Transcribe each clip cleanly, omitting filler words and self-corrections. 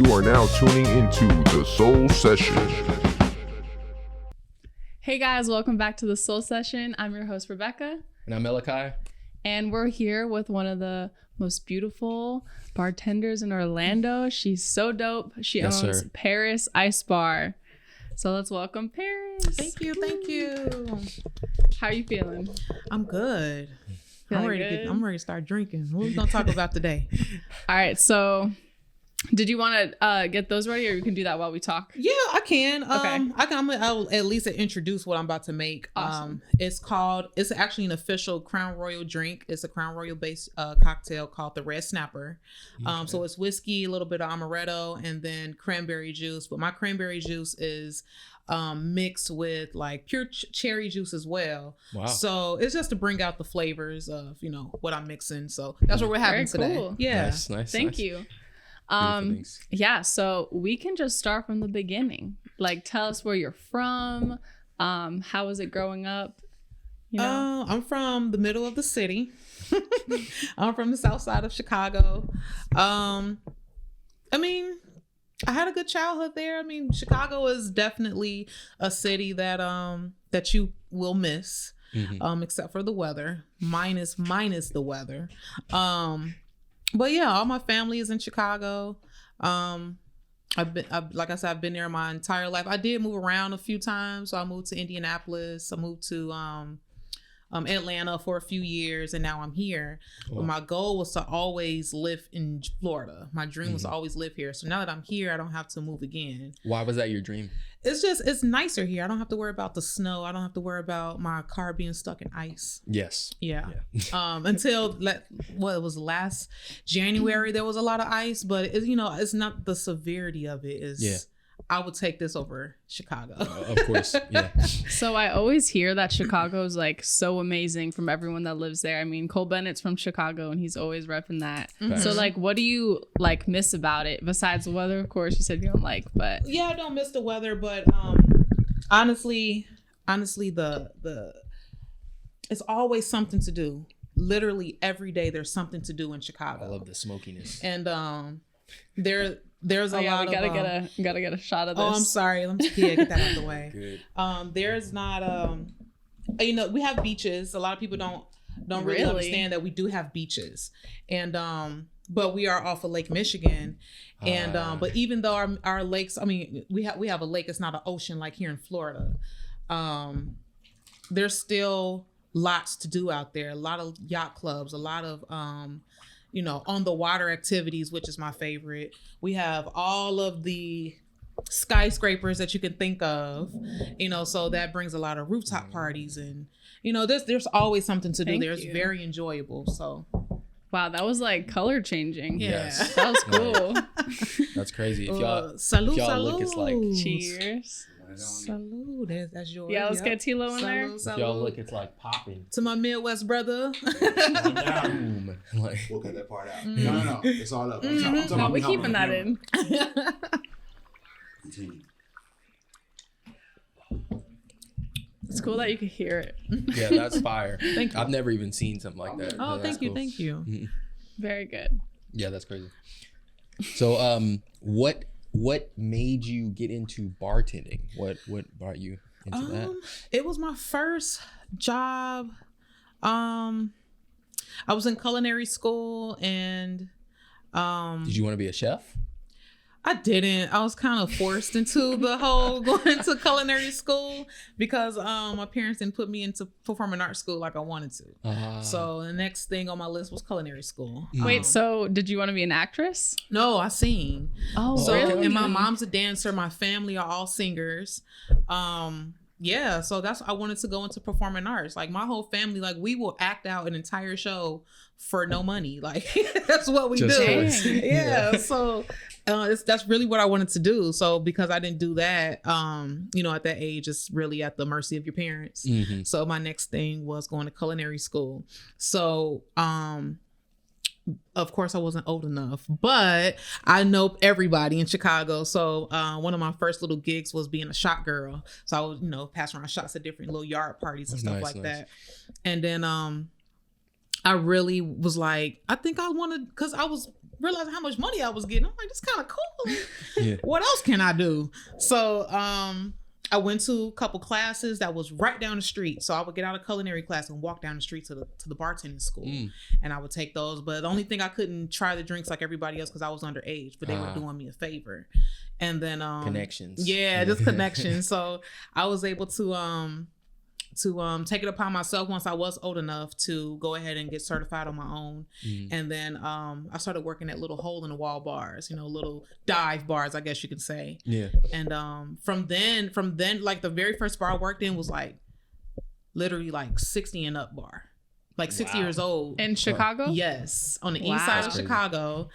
You are now tuning into the Soul Session. Hey guys, welcome back to the Soul Session. I'm your host, Rebecca. And I'm Elekaiii. And we're here with one of the most beautiful bartenders in Orlando. She's so dope. She owns Paris Ice Bar. So let's welcome Paris. Thank you. How are you feeling? I'm good. Feeling I'm ready to start drinking. What are we gonna talk about today? All right, so did you want to get those ready, or you can do that while we talk? Yeah, I can. Okay. I'll at least introduce what I'm about to make. Awesome. It's actually an official Crown Royal drink. It's a Crown Royal based cocktail called the Red Snapper. So it's whiskey, a little bit of amaretto, and then cranberry juice. But my cranberry juice is mixed with like pure cherry juice as well. Wow. So it's just to bring out the flavors of, what I'm mixing. So that's what we're having today. Cool. Yeah. Nice. Thank you. Beautiful. So we can just start from the beginning. Like, tell us where you're from. How was it growing up? I'm from the middle of the city. I'm from the south side of Chicago. I had a good childhood there. Chicago is definitely a city that you will miss, except for the weather. Minus the weather. But yeah, all my family is in Chicago. Like I said, I've been there my entire life. I did move around a few times. So I moved to Indianapolis. I moved to Atlanta for a few years, and now I'm here. Wow. But my goal was to always live in Florida. My dream was to always live here. So now that I'm here, I don't have to move again. Why was that your dream? It's nicer here. I don't have to worry about the snow. I don't have to worry about my car being stuck in ice. Yes. Yeah. Until it was last January, there was a lot of ice, but it's not the severity of it. I would take this over Chicago. Of course. Yeah. So I always hear that Chicago is like so amazing from everyone that lives there. Cole Bennett's from Chicago and he's always repping that. Mm-hmm. So like, what do you like miss about it besides the weather? Of course, you said you don't like, but yeah, I don't miss the weather, but honestly, the it's always something to do. Literally every day, there's something to do in Chicago. I love the smokiness. And there's a lot we of gotta get a shot of this. Oh, I'm sorry. Let me get that out of the way. Good. There's not we have beaches. A lot of people don't really understand that we do have beaches. And but we are off of Lake Michigan. And but even though our lakes, we have a lake, it's not an ocean like here in Florida. There's still lots to do out there. A lot of yacht clubs, a lot of on the water activities, which is my favorite. We have all of the skyscrapers that you can think of, so that brings a lot of rooftop parties, and there's always something to do there. It's very enjoyable. So wow, that was like color changing. Yeah. Yes. That was cool. That's crazy. If y'all salud. look, it's like Cheers. Salud. That's yours. Yeah, let's get Tilo in there. if y'all look, it's like popping. To my Midwest brother. Boom. Like, we'll cut that part out. No. It's all up. I'm talking No, about we're keeping that in. Continue. It's cool that you could hear it. yeah, that's fire. Thank you. I've never even seen something like that. Oh, That's thank you. cool. Thank you. Mhm. Very good. Yeah, that's crazy. So, what made you get into bartending? What brought you into that? It was my first job. I was in culinary school, and Did you want to be a chef? I didn't. I was kind of forced into the whole going to culinary school because my parents didn't put me into performing arts school like I wanted to. So the next thing on my list was culinary school. Wait, so did you want to be an actress? No, I sing. Oh, So really? and my mom's a dancer. My family are all singers. Yeah, so I wanted to go into performing arts. Like my whole family, like we will act out an entire show for no money. Like that's what we Just do. for- Yeah. So that's really what I wanted to do. So because I didn't do that, at that age, it's really at the mercy of your parents. Mm-hmm. So my next thing was going to culinary school. So of course I wasn't old enough, but I know everybody in Chicago. So one of my first little gigs was being a shot girl. So I would, pass around shots at different little yard parties and stuff like that. And then I really was like, I think I wanted, because I was realizing how much money I was getting. I'm like, this kind of cool. Yeah. What else can I do? So I went to a couple classes that was right down the street. So I would get out of culinary class and walk down the street to the bartending school. And I would take those. But the only thing I couldn't try the drinks like everybody else because I was underage, but they were doing me a favor. And then connections. Yeah, just connections. So I was able to take it upon myself once I was old enough to go ahead and get certified on my own. And then I started working at little hole in the wall bars, little dive bars, I guess you could say. Yeah. And from then, like the very first bar I worked in was like literally like 60 and up bar. Like 60 years old. In Chicago? Yes. On the east side of Chicago.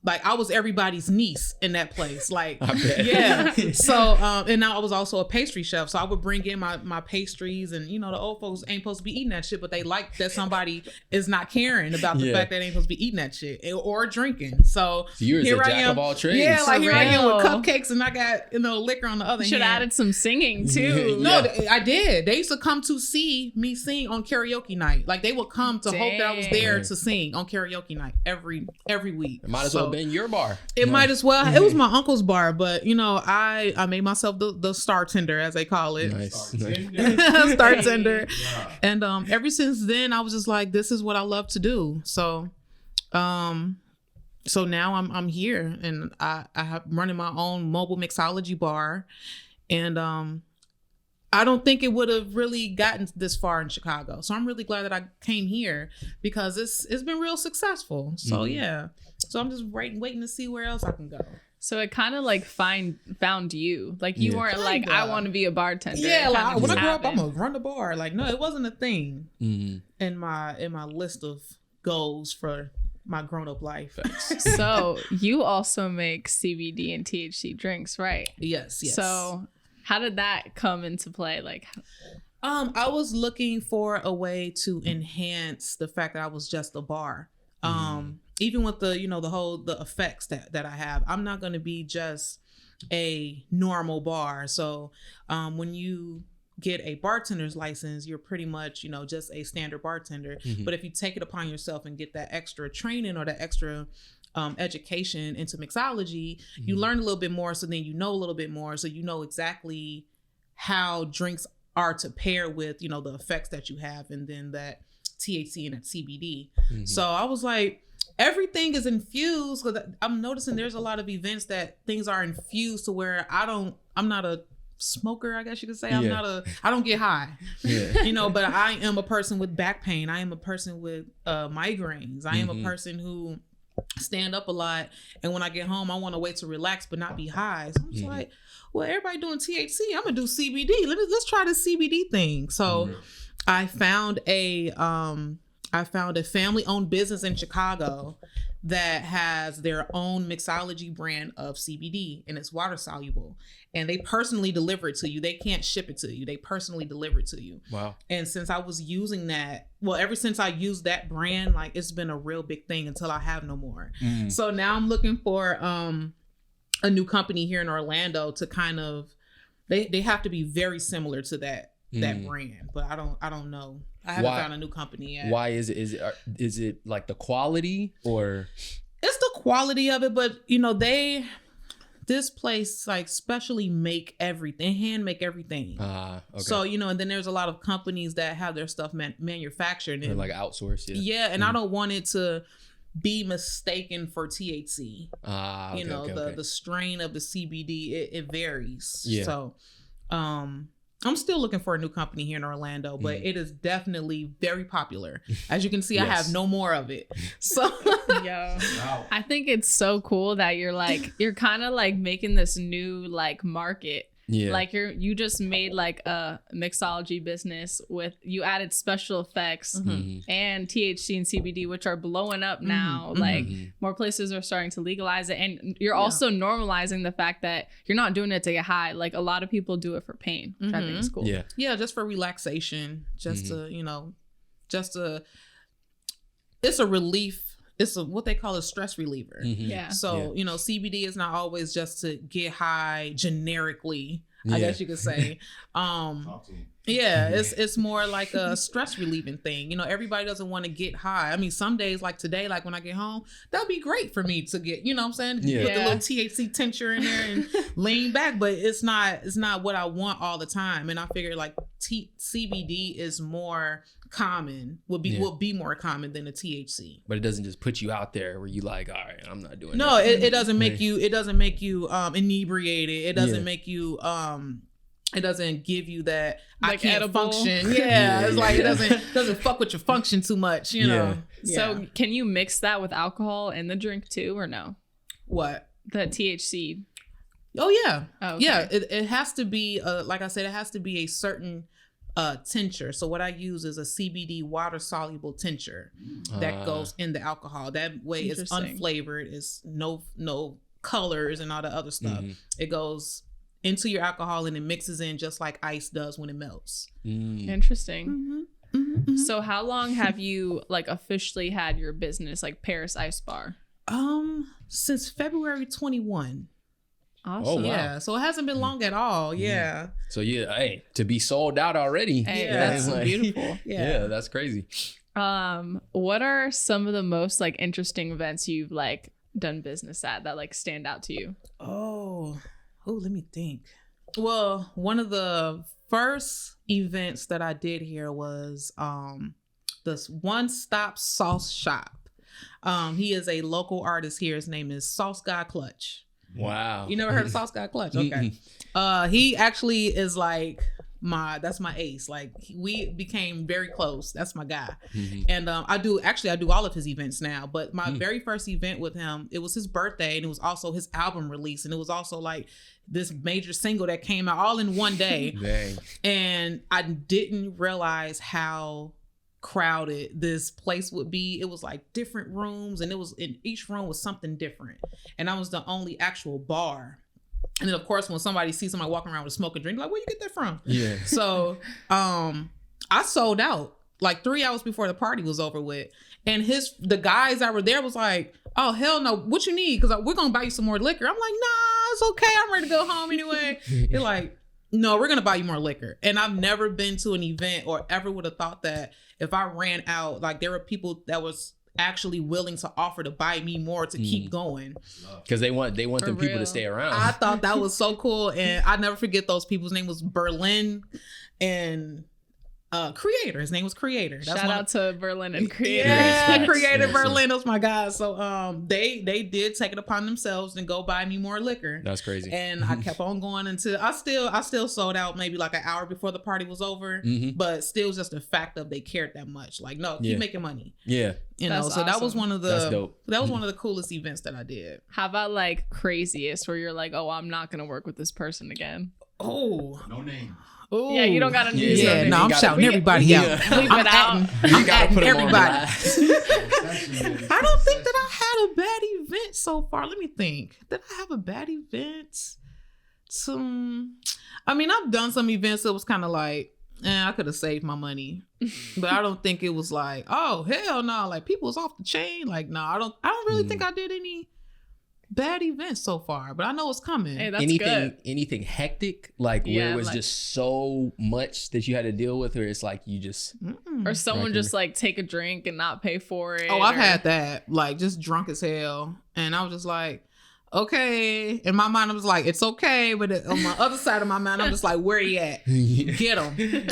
Like I was everybody's niece in that place. Like, yeah. So, and now I was also a pastry chef. So I would bring in my pastries and, the old folks ain't supposed to be eating that shit, but they like that somebody is not caring about the fact that they ain't supposed to be eating that shit or drinking. So you're a jack of all trades. Yeah. Like here I am with cupcakes and I got, liquor on the other hand. Should have added some singing too. No, I did. They used to come to see me sing on karaoke night. Like they would come to hope that I was there to sing on karaoke night every week. It might as well have been your bar. It might as well. It was my uncle's bar, but I made myself the star tender, as they call it. Nice. Star tender. And ever since then, I was just like, this is what I love to do. So, so now I'm here, and I have running my own mobile mixology bar, and I don't think it would have really gotten this far in Chicago. So I'm really glad that I came here because it's been real successful. So yeah. So I'm just waiting to see where else I can go. So it kind of like found you. Like you weren't like, I want to be a bartender. Yeah, like when I grew up, I'm gonna run the bar. Like, no, it wasn't a thing in my list of goals for my grown-up life. So you also make CBD and THC drinks, right? Yes. So how did that come into play? Like, I was looking for a way to enhance the fact that I was just a bar. Even with the, the effects that I have, I'm not going to be just a normal bar. So, when you get a bartender's license, you're pretty much, just a standard bartender. But if you take it upon yourself and get that extra training or that extra education into mixology, you learn a little bit more. So then you know a little bit more. So you know exactly how drinks are to pair with, the effects that you have, and then that THC and that CBD. So I was like, everything is infused, because I'm noticing there's a lot of events that things are infused to where I'm not a smoker, I guess you could say. I don't get high, but I am a person with back pain. I am a person with migraines. I am a person who stand up a lot, and when I get home I want to wait to relax but not be high. So I'm just like, well, everybody doing THC, I'm gonna do CBD. Let's try the CBD thing. So I found a family-owned business in Chicago that has their own mixology brand of CBD, and it's water soluble, and they personally deliver it to you. They can't ship it to you. They personally deliver it to you. Wow. And since I was using that, ever since I used that brand, like, it's been a real big thing until I have no more. So now I'm looking for a new company here in Orlando to kind of, they have to be very similar to that brand, but I don't know. I haven't found a new company yet. Why is it? Is it like the quality, or? It's the quality of it, but this place like specially make everything, hand make everything. Okay. So and then there's a lot of companies that have their stuff manufactured and like outsourced. Yeah, and I don't want it to be mistaken for THC. Okay. The strain of the CBD, it varies. Yeah. So, I'm still looking for a new company here in Orlando, but it is definitely very popular. As you can see, I have no more of it. So, I think it's so cool that you're kind of like making this new like market. Yeah. Like you just made like a mixology business you added special effects and THC and CBD, which are blowing up now. Like more places are starting to legalize it. And you're also normalizing the fact that you're not doing it to get high. Like a lot of people do it for pain, which I think is cool. Yeah. Yeah. Just for relaxation, just to, it's a relief. It's what they call a stress reliever. Yeah. So, CBD is not always just to get high generically, I guess you could say. Yeah, it's more like a stress relieving thing. You know, everybody doesn't want to get high. I mean, some days like today, like when I get home, that'll be great for me to get, you know what I'm saying? Put the little THC tincture in there and lean back, but it's not what I want all the time. And I figured like CBD is more common, would be more common than the THC. But it doesn't just put you out there where you like, all right, I'm not doing no, that. it doesn't make you inebriated. It doesn't make you it doesn't give you that like I can't edible function. It's like it doesn't fuck with your function too much, you know. So can you mix that with alcohol in the drink too, or no? What? The THC. Oh yeah. Oh, okay. Yeah. It has to be like I said, it has to be a certain tincture. So what I use is a CBD water soluble tincture that goes in the alcohol. That way it's unflavored, it's no colors and all the other stuff. It goes into your alcohol and it mixes in just like ice does when it melts. Interesting. So how long have you like officially had your business, like Paris Ice Bar? Since February 21. Awesome. Oh, wow. Yeah, so it hasn't been long at all. Yeah. So hey, to be sold out already. Hey, that's like, beautiful. Yeah, that's crazy. What are some of the most like interesting events you've like done business at that like stand out to you? Oh, let me think. Well, one of the first events that I did here was this One Stop Sauce Shop. He is a local artist here. His name is Sauce Guy Clutch. Wow. You never heard of Sauce Guy Clutch? Okay. He actually is like that's my ace. Like we became very close. That's my guy. And I do all of his events now, but my very first event with him, it was his birthday and it was also his album release. And it was also like this major single that came out all in one day. Dang. And I didn't realize how crowded this place would be. It was like different rooms and it was in each room was something different. And I was the only actual bar. And then of course when somebody sees somebody walking around with a smoking drink, like, where you get that from? Yeah. So I sold out like 3 hours before the party was over with. And the guys that were there was like, oh hell no, what you need? Because we're gonna buy you some more liquor. I'm like, nah, it's okay. I'm ready to go home anyway. They're like, no, we're gonna buy you more liquor. And I've never been to an event or ever would have thought that if I ran out, like there were people that was actually willing to offer to buy me more to keep going, because they want them people to stay around. I thought that was so cool, and I never forget those people's name was Berlin and Creator. His name was Creator. Shout out to Berlin and Creator. Yeah, Creator Berlin. Those my guys. So they did take it upon themselves and go buy me more liquor. That's crazy. And I kept on going until I still sold out maybe like an hour before the party was over. But still just the fact of they cared that much. Like, no, keep making money. Yeah. You know, that's so awesome. That was one of the That's dope. That was one of the coolest events that I did. How about like craziest where you're like, oh, I'm not gonna work with this person again? Oh, No name. ooh. Yeah, you don't gotta do Yeah, no, I'm shouting everybody out. I'm adding everybody. I don't think that I had a bad event so far. Let me think. Did I have a bad event? I mean, I've done some events that was kind of like, I could have saved my money, but I don't think it was like, oh hell no, like people was off the chain. Like no, I don't really think I did any bad events so far, but I know it's coming. Hey, that's good. Anything hectic, like where it was like, just so much that you had to deal with, or it's like you just or someone just like take a drink and not pay for it. Oh, I've had that, like just drunk as hell, and I was just like, okay. In my mind, I was like, it's okay, but on my other side of my mind, I'm just like, where you at? Get him.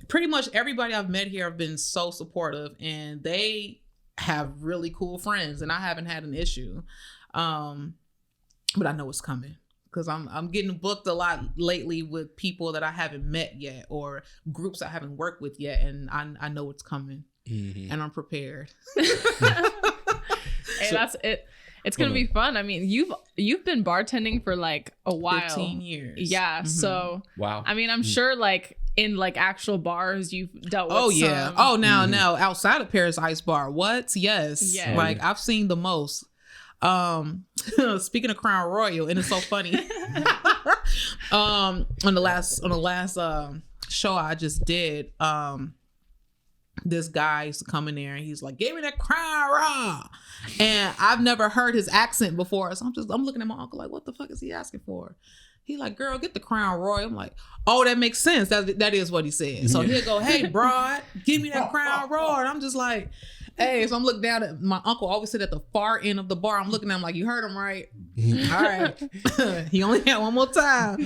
Pretty much everybody I've met here have been so supportive, and they have really cool friends, and I haven't had an issue. But I know it's coming because I'm getting booked a lot lately with people that I haven't met yet or groups I haven't worked with yet, and I know it's coming, and I'm prepared. Hey, that's it. It's gonna be fun. I mean, you've been bartending for like a while. 15 years. Yeah. So wow. I mean, I'm sure like in like actual bars you've dealt with. Oh yeah. Oh now outside of Paris Ice Bar. What? Yes. Yeah. Like I've seen the most. Speaking of Crown Royal, and it's so funny. On the last show I just did, this guy used to come in there and he's like, give me that Crown Raw. And I've never heard his accent before. So I'm looking at my uncle like, what the fuck is he asking for? He like, girl, get the Crown Royal. I'm like, oh, that makes sense. That is what he said. So he'll go, hey, broad, give me that Crown Royal. And I'm just like, hey, so I'm looking down at my uncle always sit at the far end of the bar. I'm looking at him like, you heard him right. All right. He only had one more time.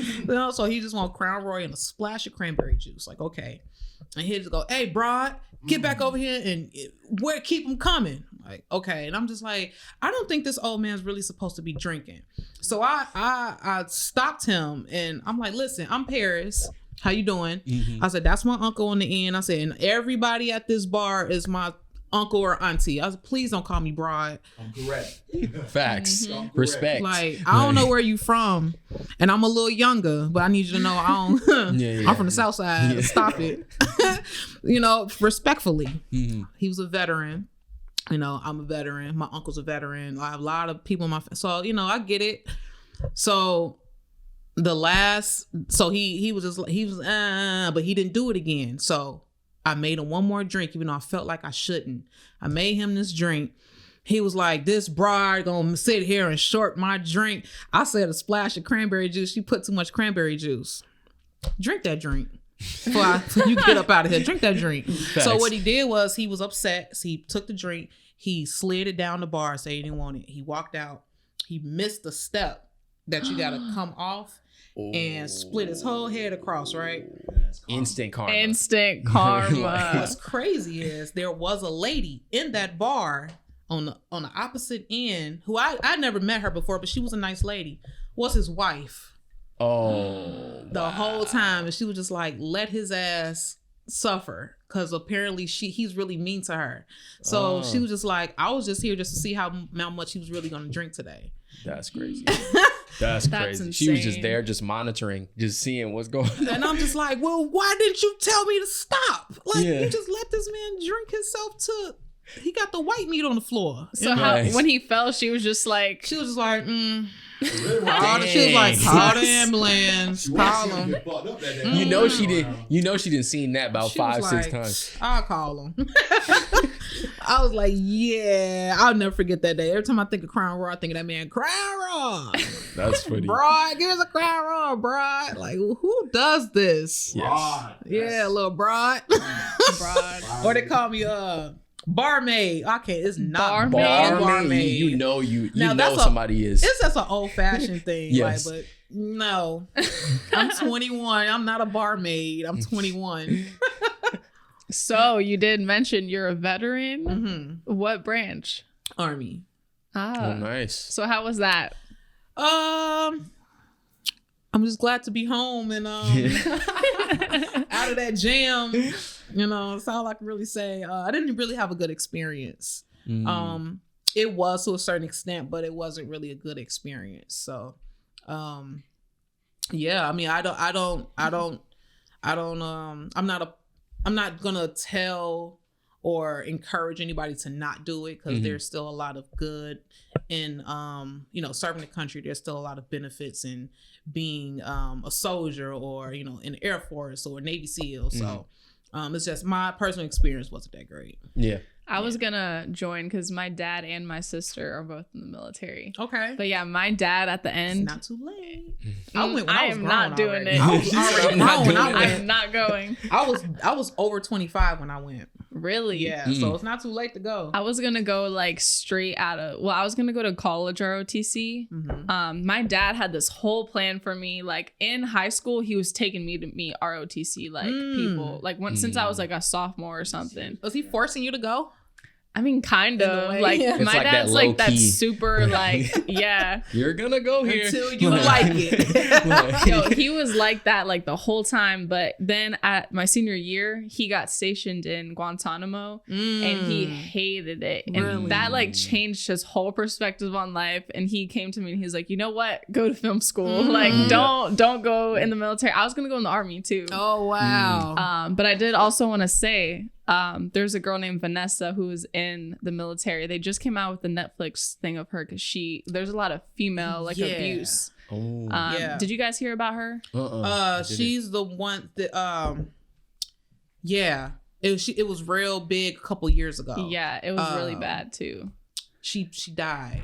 So he just want Crown Royal and a splash of cranberry juice. Like, okay. And he'll just go, hey, broad, get back over here and keep him coming. Like, okay. And I'm just like, I don't think this old man's really supposed to be drinking. So I stopped him and I'm like, listen, I'm Paris. How you doing? I said, that's my uncle on the end. I said, and everybody at this bar is my uncle or auntie. I was, please don't call me broad. I'm correct. Facts. Respect. Like, I don't know where you from, and I'm a little younger, but I need you to know I don't. I'm from the South Side. Yeah. Stop it. Respectfully. He was a veteran. I'm a veteran. My uncle's a veteran. I have a lot of people in my so I get it. So he was but he didn't do it again. So I made him one more drink, even though I felt like I shouldn't. I made him this drink. He was like, this broad gonna sit here and short my drink. I said a splash of cranberry juice. She put too much cranberry juice. Drink that drink. Before you get up out of here. Drink that drink. Facts. So what he did was he was upset. So he took the drink. He slid it down the bar, said he didn't want it. He walked out. He missed the step that you gotta come off and split his whole head across, right? Instant karma. Instant karma. What's crazy is there was a lady in that bar on the opposite end who I never met her before, but she was a nice lady. Was his wife. Oh. The whole time, and she was just like, let his ass suffer, because apparently he's really mean to her. So she was just like, I was just here just to see how much he was really gonna drink today. That's crazy. That's crazy. Insane. She was just there, just monitoring, just seeing what's going on. And I'm just like, well, why didn't you tell me to stop? Like, you just let this man drink himself to. He got the white meat on the floor. So when he fell, she was just like, She was like, she was like, call the ambulance, call him. She didn't seen that about 5-6 times. I'll call him. I was like, yeah, I'll never forget that day. Every time I think of Crown Royal, I think of that man, Crown Royal. That's funny. Broad, give us a Crown Royal, broad. Like, who does this? Yes. Yeah, little broad. broad. Or they call me barmaid. Okay, it's not barmaid. You know somebody is. It's just an old fashioned thing. Yes. But no, I'm 21. I'm not a barmaid. I'm 21. So you did mention you're a veteran. Mm-hmm. What branch? Army. Oh, nice. So how was that? I'm just glad to be home and out of that jam. That's all I can really say. I didn't really have a good experience. It was to a certain extent, but it wasn't really a good experience. So, yeah. I mean, I'm not gonna tell or encourage anybody to not do it, because there's still a lot of good in serving the country. There's still a lot of benefits in being a soldier or in the Air Force or Navy SEAL. So it's just my personal experience wasn't that great. Yeah. I was gonna join because my dad and my sister are both in the military. Okay. But yeah, my dad at the end. It's not too late. I went when I I was am grown not doing already. it. I was already grown when I went. I'm not going. I was over 25 when I went. Really? Yeah. So it's not too late to go. I was gonna go straight out of. Well, I was gonna go to college ROTC. Mm-hmm. My dad had this whole plan for me. Like in high school, he was taking me to meet ROTC people. Since I was a sophomore or something. Was he forcing you to go? I mean, kind of. It's my dad's that super yeah. You're gonna go here until you like it. Yo, he was like that the whole time. But then at my senior year, he got stationed in Guantanamo and he hated it. And that changed his whole perspective on life. And he came to me and he's like, you know what? Go to film school. Don't go in the military. I was gonna go in the Army too. Oh wow. But I did also want to say, there's a girl named Vanessa who is in the military. They just came out with the Netflix thing of her because there's a lot of female abuse. Oh. Did you guys hear about her? She's the one that it was real big a couple years ago. Yeah, it was really bad too. She died.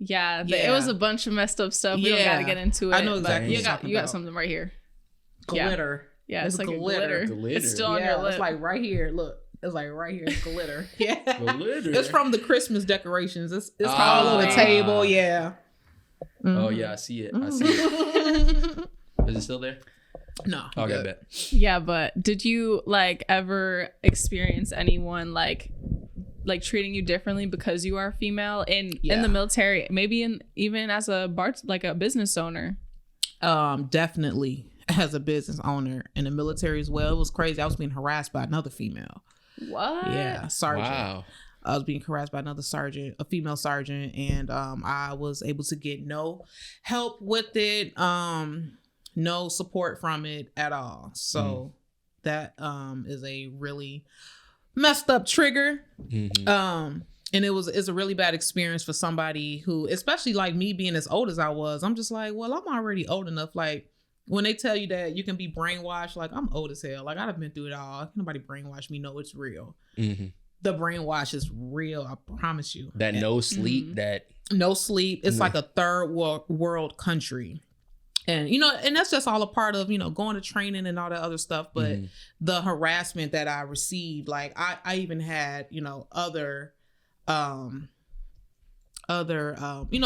Yeah, it was a bunch of messed up stuff. We don't got to get into it. I know exactly. You got something right here. Glitter. Yeah, it's like glitter. It's still on your lip. It's like right here. Look. It's like right here. It's glitter. Yeah. Glitter. It's from the Christmas decorations. It's all on the table. Yeah. Mm-hmm. Oh, yeah. I see it. Is it still there? No. Okay, I bet. Yeah, but did you like ever experience anyone like treating you differently because you are female in the military, maybe even as a a business owner? Definitely as a business owner in the military as well. It was crazy. I was being harassed by another female. What? Yeah, sergeant. Wow. I was being harassed by another sergeant, a female sergeant, and I was able to get no help with it, no support from it at all. So that is a really messed up trigger. Mm-hmm. And it's a really bad experience for somebody who, especially like me being as old as I was, I'm just like, well, I'm already old enough. Like when they tell you that you can be brainwashed, like I'm old as hell. Like I've been through it all. Nobody brainwashed me. No, it's real. Mm-hmm. The brainwash is real. I promise you. That no sleep, no sleep. It's like a third world country. And, and that's just all a part of, going to training and all that other stuff. But the harassment that I received, like I even had, other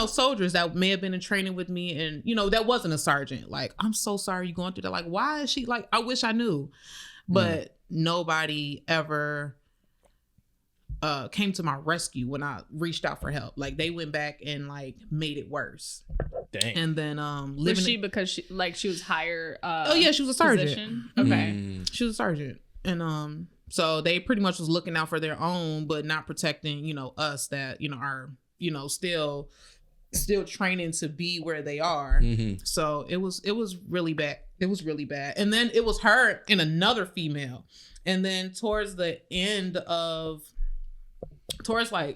soldiers that may have been in training with me and, that wasn't a sergeant. Like, I'm so sorry you're going through that. Like, why is she like, I wish I knew. But nobody ever came to my rescue when I reached out for help. Like they went back and like made it worse. Dang. And then was she because she was higher she was a sergeant. Position? Okay. She was a sergeant. And so they pretty much was looking out for their own but not protecting, us that, are, still training to be where they are. Mm-hmm. So it was really bad. It was really bad. And then it was her and another female. And then towards the end of towards my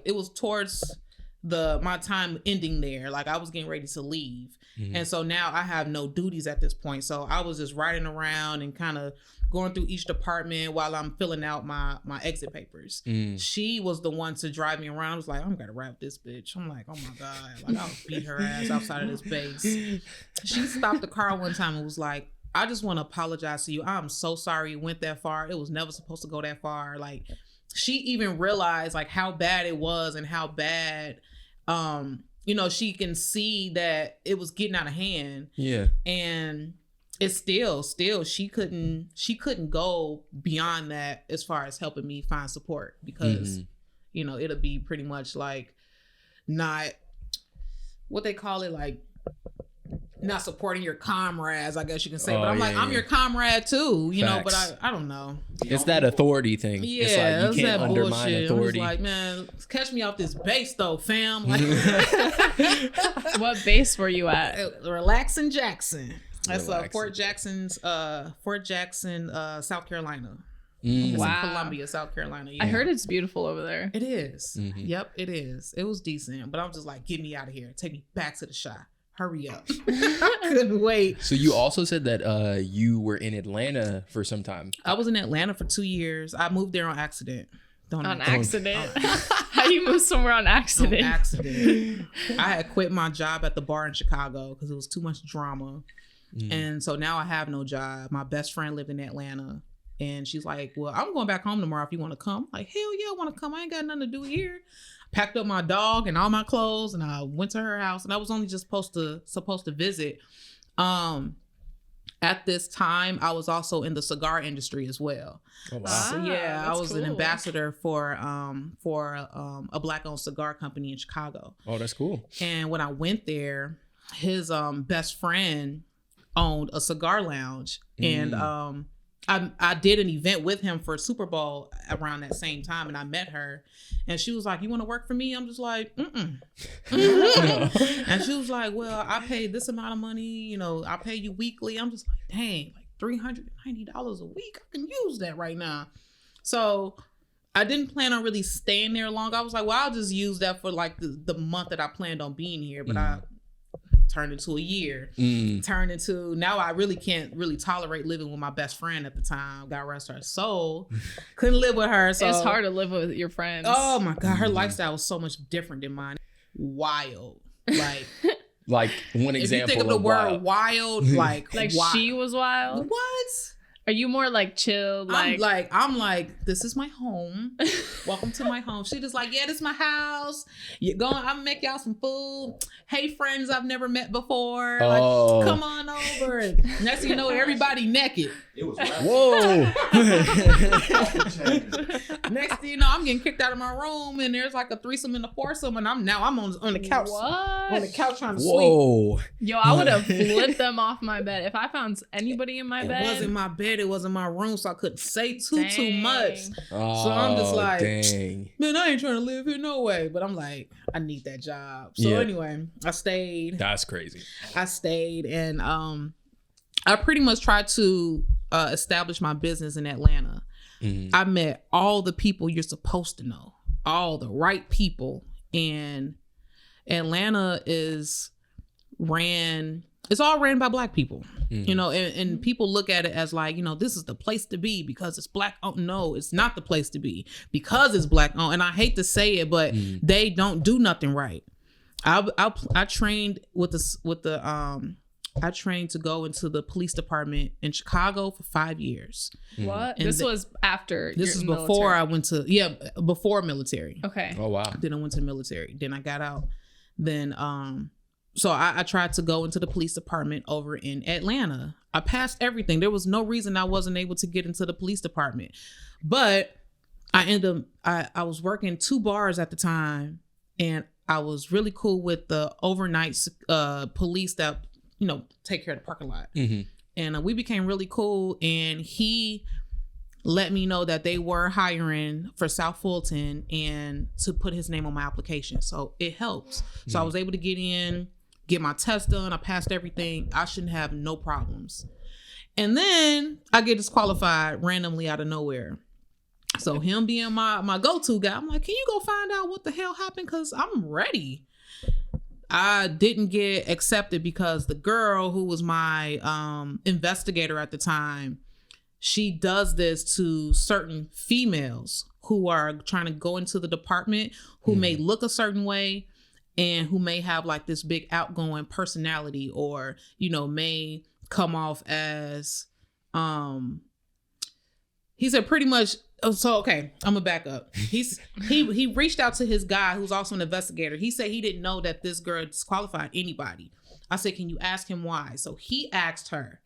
time ending there, like I was getting ready to leave. Mm-hmm. And so now I have no duties at this point. So I was just riding around and kind of going through each department while I'm filling out my exit papers. She was the one to drive me around. I was like, I'm gonna wrap this bitch. I'm like, oh my God, like I'll beat her ass outside of this base. She stopped the car one time and was like, I just want to apologize to you. I'm so sorry it went that far. It was never supposed to go that far. Like she even realized like how bad it was and how bad, she can see that it was getting out of hand. Yeah. And it's still, she couldn't go beyond that as far as helping me find support because, it'll be pretty much like not what they call it, like not supporting your comrades, I guess you can say. But I'm your comrade too, but I don't know. It's that authority thing. Yeah, it's like you can't undermine bullshit. authority. I'm just like, man, catch me off this base though, fam. Like, what base were you at? Relaxing Jackson. That's Fort Jackson, South Carolina. Wow. Columbia, South Carolina. Yeah. I heard it's beautiful over there. It is. Mm-hmm. Yep, it is. It was decent, but I'm just like, get me out of here. Take me back to the shop. Hurry up. I couldn't wait. So you also said that you were in Atlanta for some time. I was in Atlanta for 2 years. I moved there on accident. Accident? How do you move somewhere on accident? On accident. I had quit my job at the bar in Chicago because it was too much drama. And so now I have no job. My best friend lived in Atlanta. And she's like, well, I'm going back home tomorrow if you want to come. I'm like, hell yeah, I want to come. I ain't got nothing to do here. Packed up my dog and all my clothes and I went to her house and I was only just supposed to visit. At this time, I was also in the cigar industry as well. Oh, wow. So yeah, I was an ambassador for a Black-owned cigar company in Chicago. Oh, that's cool. And when I went there, his best friend owned a cigar lounge and I did an event with him for Super Bowl around that same time and I met her and she was like, you want to work for me? I'm just like, And she was like, well, I paid this amount of money, I pay you weekly. I'm just like, dang, like $390 a week. I can use that right now. So I didn't plan on really staying there long. I was like, well, I'll just use that for like the month that I planned on being here. But I turned into a year, turned into, now I really can't really tolerate living with my best friend at the time. God rest her soul. Couldn't live with her. So it's hard to live with your friends. Oh my God. Her lifestyle was so much different than mine. Wild. Like one example. If you think of the word wild, like she was wild. What? Are you more like chill? Like I'm like, this is my home. Welcome to my home. She just like, yeah, this is my house. You're going. I'm gonna make y'all some food. Hey, friends I've never met before. Like, come on over. And next thing you know, everybody naked. It was whoa. Next thing you know, I'm getting kicked out of my room, and there's like a threesome and a foursome, and I'm on the couch. What? On the couch trying to sleep. Whoa. Yo, I would have flipped them off my bed if I found anybody in my bed. It wasn't my bed. It wasn't my room, so I couldn't say too much. So I'm just like, man, I ain't trying to live here no way. But I'm like, I need that job. So anyway, I stayed. That's crazy. I stayed, and I pretty much tried to establish my business in Atlanta. Mm-hmm. I met all the people you're supposed to know, all the right people, and Atlanta is all ran by Black people. Mm-hmm. You know, and people look at it as like, you know, this is the place to be because it's Black owned. No, it's not the place to be because it's Black owned. And I hate to say it, but they don't do nothing right. I trained I trained to go into the police department in Chicago for 5 years. What? And this was after. This is before I went to before military. Okay. Oh wow. Then I went to the military. Then I got out. Then so I tried to go into the police department over in Atlanta. I passed everything. There was no reason I wasn't able to get into the police department. But I ended up I was working 2 bars at the time, and I was really cool with the overnight police that, you know, take care of the parking lot. Mm-hmm. And we became really cool, and he let me know that they were hiring for South Fulton and to put his name on my application. So it helps. So I was able to get in, get my test done. I passed everything. I shouldn't have no problems. And then I get disqualified randomly out of nowhere. So him being my go-to guy, I'm like, can you go find out what the hell happened? Because I'm ready. I didn't get accepted because the girl who was my investigator at the time, she does this to certain females who are trying to go into the department, who may look a certain way and who may have like this big outgoing personality, or, you know, may come off as, he said pretty much, so, okay, I'm gonna back up. He reached out to his guy who's also an investigator. He said he didn't know that this girl disqualified anybody. I said, can you ask him why? So he asked her.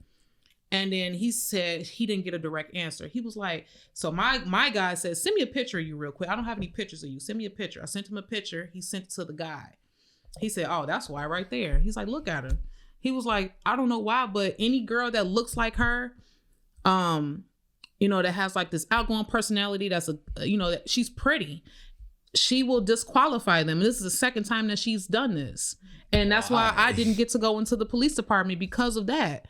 And then he said he didn't get a direct answer. He was like, so my guy said, send me a picture of you real quick. I don't have any pictures of you. Send me a picture. I sent him a picture. He sent it to the guy. He said, oh, that's why right there. He's like, look at her. He was like, I don't know why, but any girl that looks like her, you know, that has like this outgoing personality, that's that she's pretty, she will disqualify them. And this is the second time that she's done this. And that's why I didn't get to go into the police department because of that.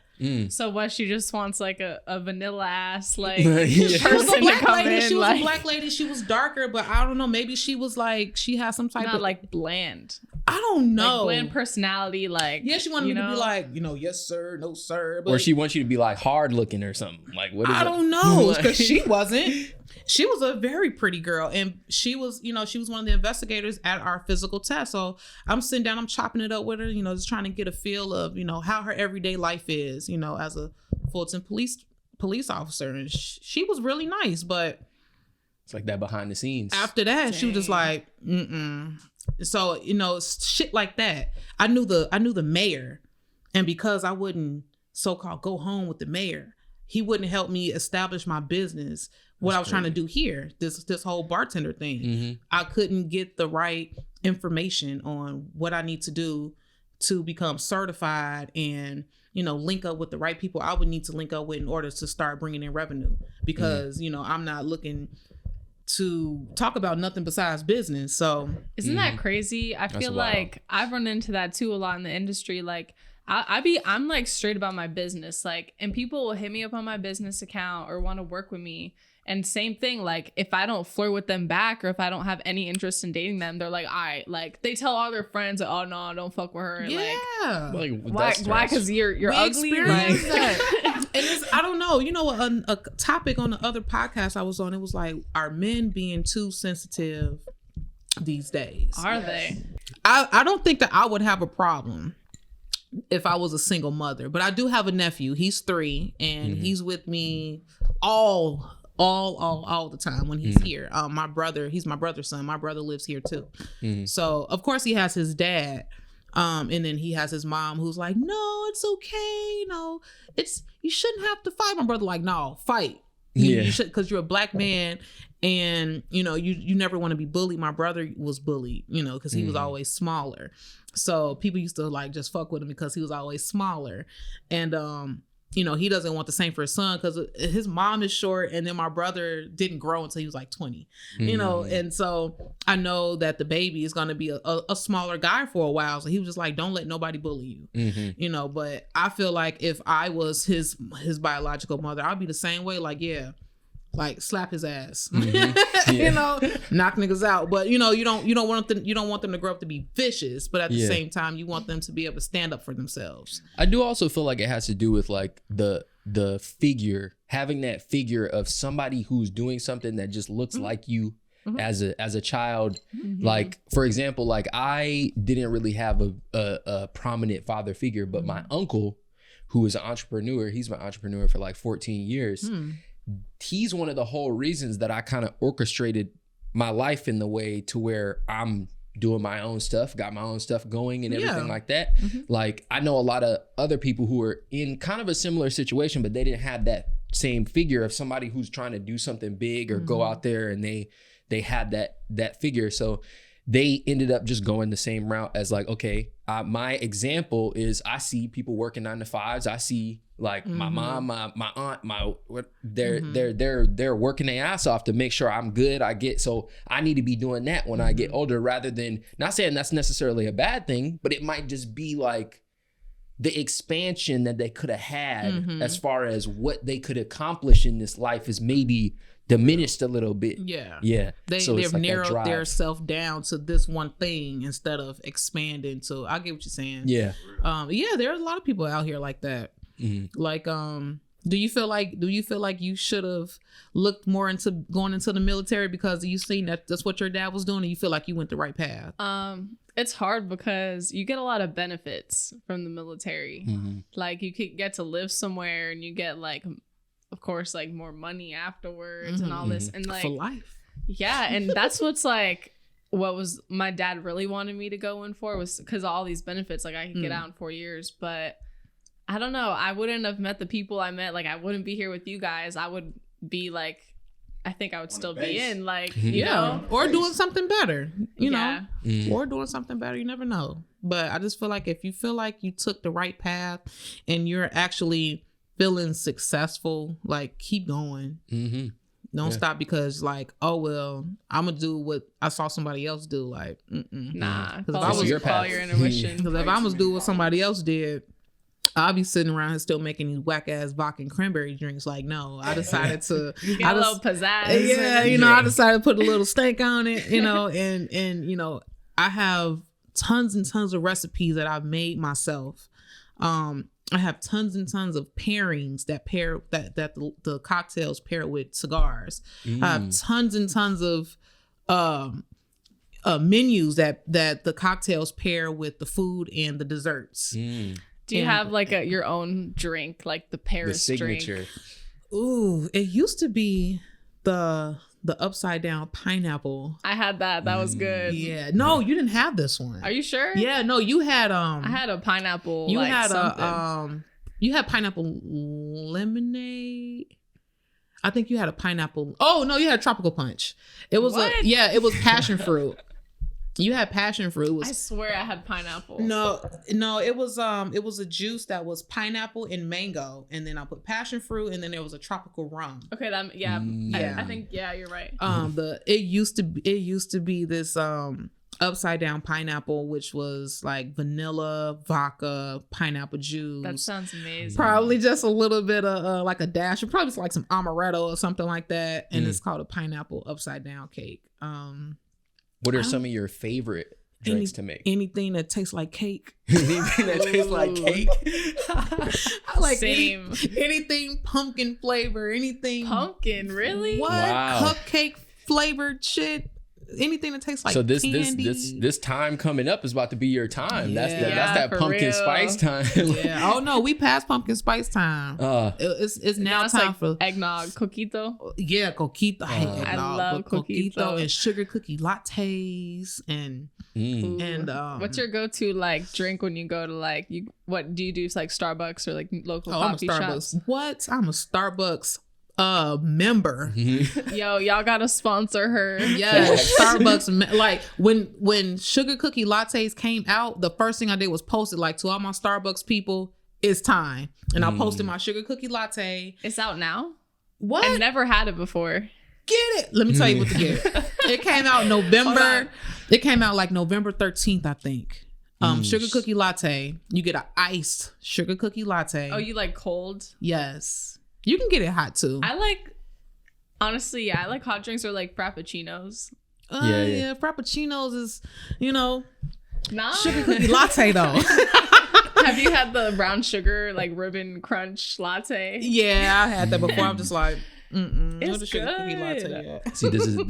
So what, she just wants like a vanilla ass like she was a black lady. She was like, a black lady. She was darker, but I don't know. Maybe she was like, she has some type of like bland. I don't know. Like bland personality. Like, yeah, she wanted me to be like, yes sir, no sir. But or she wants you to be like hard looking or something. Like what is I don't know, because she wasn't. She was a very pretty girl, and she was one of the investigators at our physical test. So I'm sitting down, I'm chopping it up with her, just trying to get a feel of, how her everyday life is, as a Fulton police officer. And she was really nice, but it's like that behind the scenes. After that, she was just like, So, shit like that. I knew the mayor, and because I wouldn't so-called go home with the mayor, he wouldn't help me establish my business. What I was trying to do here, this whole bartender thing. Mm-hmm. I couldn't get the right information on what I need to do to become certified and, link up with the right people I would need to link up with in order to start bringing in revenue. Because, I'm not looking to talk about nothing besides business. So isn't that crazy? I feel like I've run into that too a lot in the industry. Like I'm like straight about my business, like, and people will hit me up on my business account or want to work with me. And same thing, like if I don't flirt with them back or if I don't have any interest in dating them, they're like, all right, like they tell all their friends, oh no, don't fuck with her. And why? Because you're ugly. Like, that. And I don't know. A topic on the other podcast I was on, it was like, are men being too sensitive these days? Are they? I don't think that I would have a problem if I was a single mother, but I do have a nephew. He's 3 and he's with me all the time when he's here. He's my brother's son. My brother lives here too. So of course he has his dad. And then he has his mom who's like, no, it's okay. No, you shouldn't have to fight. My brother like, no, fight. You should, because you're a black man and you never want to be bullied. My brother was bullied, because he was always smaller. So people used to like just fuck with him because he was always smaller. And he doesn't want the same for his son because his mom is short, and then my brother didn't grow until he was like 20, and so I know that the baby is going to be a smaller guy for a while. So he was just like, don't let nobody bully you, but I feel like if I was his biological mother, I'd be the same way. Like, yeah, like slap his ass, knock niggas out. But you don't want them to grow up to be vicious, but at the same time you want them to be able to stand up for themselves. I do also feel like it has to do with like the figure, having that figure of somebody who's doing something that just looks like you as a child. Like, for example, like I didn't really have a prominent father figure, but my uncle, who is an entrepreneur, he's been an entrepreneur for like 14 years. He's one of the whole reasons that I kind of orchestrated my life in the way to where I'm doing my own stuff, got my own stuff going and everything like that. Like, I know a lot of other people who are in kind of a similar situation, but they didn't have that same figure of somebody who's trying to do something big or go out there, and they had that figure. So they ended up just going the same route as like, okay, my example is I see people working 9 to 5s. I see like my mom, my aunt, they're working their ass off to make sure I'm good. So I need to be doing that when I get older, rather than, not saying that's necessarily a bad thing, but it might just be like the expansion that they could have had as far as what they could accomplish in this life is maybe diminished a little bit. They've like narrowed their self down to this one thing instead of expanding. So I get what you're saying. There are a lot of people out here like that. Like, do you feel like you should have looked more into going into the military because you seen that's what your dad was doing, and you feel like you went the right path? It's hard because you get a lot of benefits from the military. Like, you could get to live somewhere, and you get like, of course, like more money afterwards and all this, and like for life. And that's what's like what was my dad really wanted me to go in for, was because of all these benefits. Like, I could get out in 4 years, but I don't know, I wouldn't have met the people I met. Like, I wouldn't be here with you guys. I would be like, I think I would still be in, like, you know, or doing something better, you know, or doing something better. You never know. But I just feel like if you feel like you took the right path and you're actually feeling successful, like, keep going. Don't stop because, like, oh well, I'm gonna do what I saw somebody else do. Like, nah, follow your intuition. Because if I was do what somebody else did, I'll be sitting around here still making these whack ass vodka and cranberry drinks. Like, no, I decided to get a little pizzazz. Yeah, you know, I decided to put a little stank on it, you know, and you know, I have tons and tons of recipes that I've made myself. I have tons and tons of pairings that pair that the cocktails pair with cigars. I have tons and tons of menus that the cocktails pair with the food and the desserts. Do you have like your own drink, like the Paris signature drink? Ooh, it used to be the upside down pineapple. I had that. That was good. Yeah. No, you didn't have this one. Are you sure? Yeah. No, you had I had a pineapple. You like had something. You had pineapple lemonade. I think you had a pineapple. Oh no, you had a tropical punch. It was it was passion fruit. You had passion fruit. I swear I had pineapple. No, it was a juice that was pineapple and mango, and then I put passion fruit, and then there was a tropical rum. Okay, I think you're right. It used to be this upside down pineapple, which was like vanilla, vodka, pineapple juice. That sounds amazing. Probably just a little bit of like a dash, or probably like some amaretto or something like that, and it's called a pineapple upside down cake. What are some of your favorite drinks to make? Anything that tastes like cake. Anything that tastes like cake. I like Same. Anything pumpkin flavor. Anything pumpkin, really? What? Wow. Cupcake flavored shit. anything that tastes like so this candy. this time coming up is about to be your time. Yeah. That's that For pumpkin real. spice time. Yeah. Oh no, we passed pumpkin spice time. It's now it's time like for eggnog, coquito. coquito. I hate I eggnog, love but coquito. and sugar cookie lattes and What's your go-to like drink when you go to like you? What do you do? Like Starbucks or like local coffee I'm a Starbucks. shops? What? I'm a Starbucks member. Yo, y'all gotta sponsor her. Yes, Starbucks. Like when sugar cookie lattes came out, the first thing I did was post it like to all my Starbucks people. It's time, and I posted my sugar cookie latte. It's out now. What? I've never had it before. Get it? Let me tell you what to get. It came out November. It came out like November 13th, I think. Sugar cookie latte. You get an iced sugar cookie latte. Oh, you like cold? Yes. You can get it hot too. I like, honestly, yeah, I like hot drinks or like frappuccinos. Yeah. Frappuccinos is, Nah. sugar cookie latte though. Have you had the brown sugar like ribbon crunch latte? Yeah, I had that before. I'm just like, It's what a sugar cookie good. latte yet? See, this is y'all's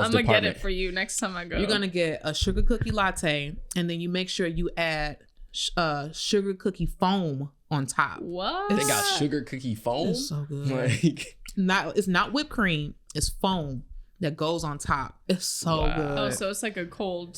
I'm gonna department. get it for you next time I go. You're gonna get a sugar cookie latte, and then you make sure you add sugar cookie foam on top. What? They got sugar cookie foam. It's so good. Like, It's not whipped cream. It's foam that goes on top. It's so Wow. good. Oh, so it's like a cold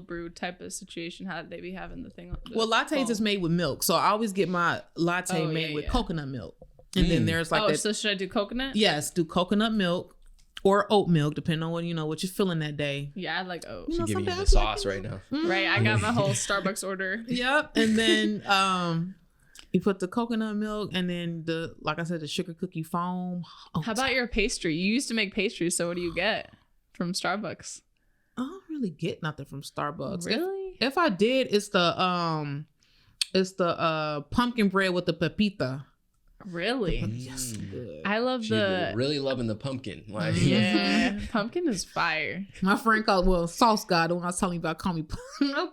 brew type of situation. How they be having the thing? Well, lattes is made with milk, so I always get my latte Oh, made yeah, with yeah. coconut milk, and then there's like that. So should I do coconut? Yes, do coconut milk or oat milk, depending on what what you're feeling that day. Yeah, I like oat. she giving you the sometimes sauce right now. Right, I got my whole Starbucks order. Yep, and then you put the coconut milk, and then like I said, the sugar cookie foam. Oh, How about your pastry? You used to make pastries, so what do you get from Starbucks? I don't really get nothing from Starbucks. Really? If I did, it's the pumpkin bread with the pepita. Really? Yes, good. I love She the really loving the pumpkin. Like, yeah. Pumpkin is fire. My friend Sauce God, the one I was telling you about, called me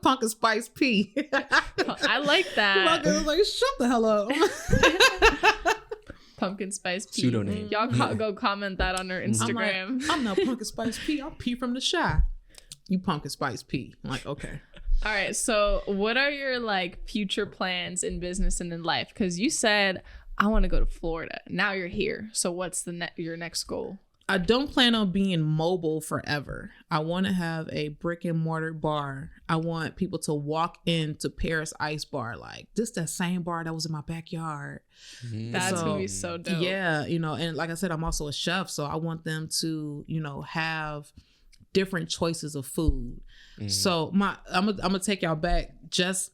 pumpkin spice pea. I like My that. girl was like, shut the hell up. Pumpkin spice pea. Pseudonym. Y'all go comment that on her Instagram. I'm like, I'm not pumpkin spice pea. I'm pea from the shy. You pumpkin spice pea. I'm like, okay. All right. So, what are your like future plans in business and in life? Because you said I want to go to Florida. Now you're here. So, what's your next goal? I don't plan on being mobile forever. I want to have a brick and mortar bar. I want people to walk into Paris Ice Bar like this, that same bar that was in my backyard. That's gonna be so dope. Yeah, and like I said, I'm also a chef, so I want them to, have different choices of food. So I'm gonna take y'all back just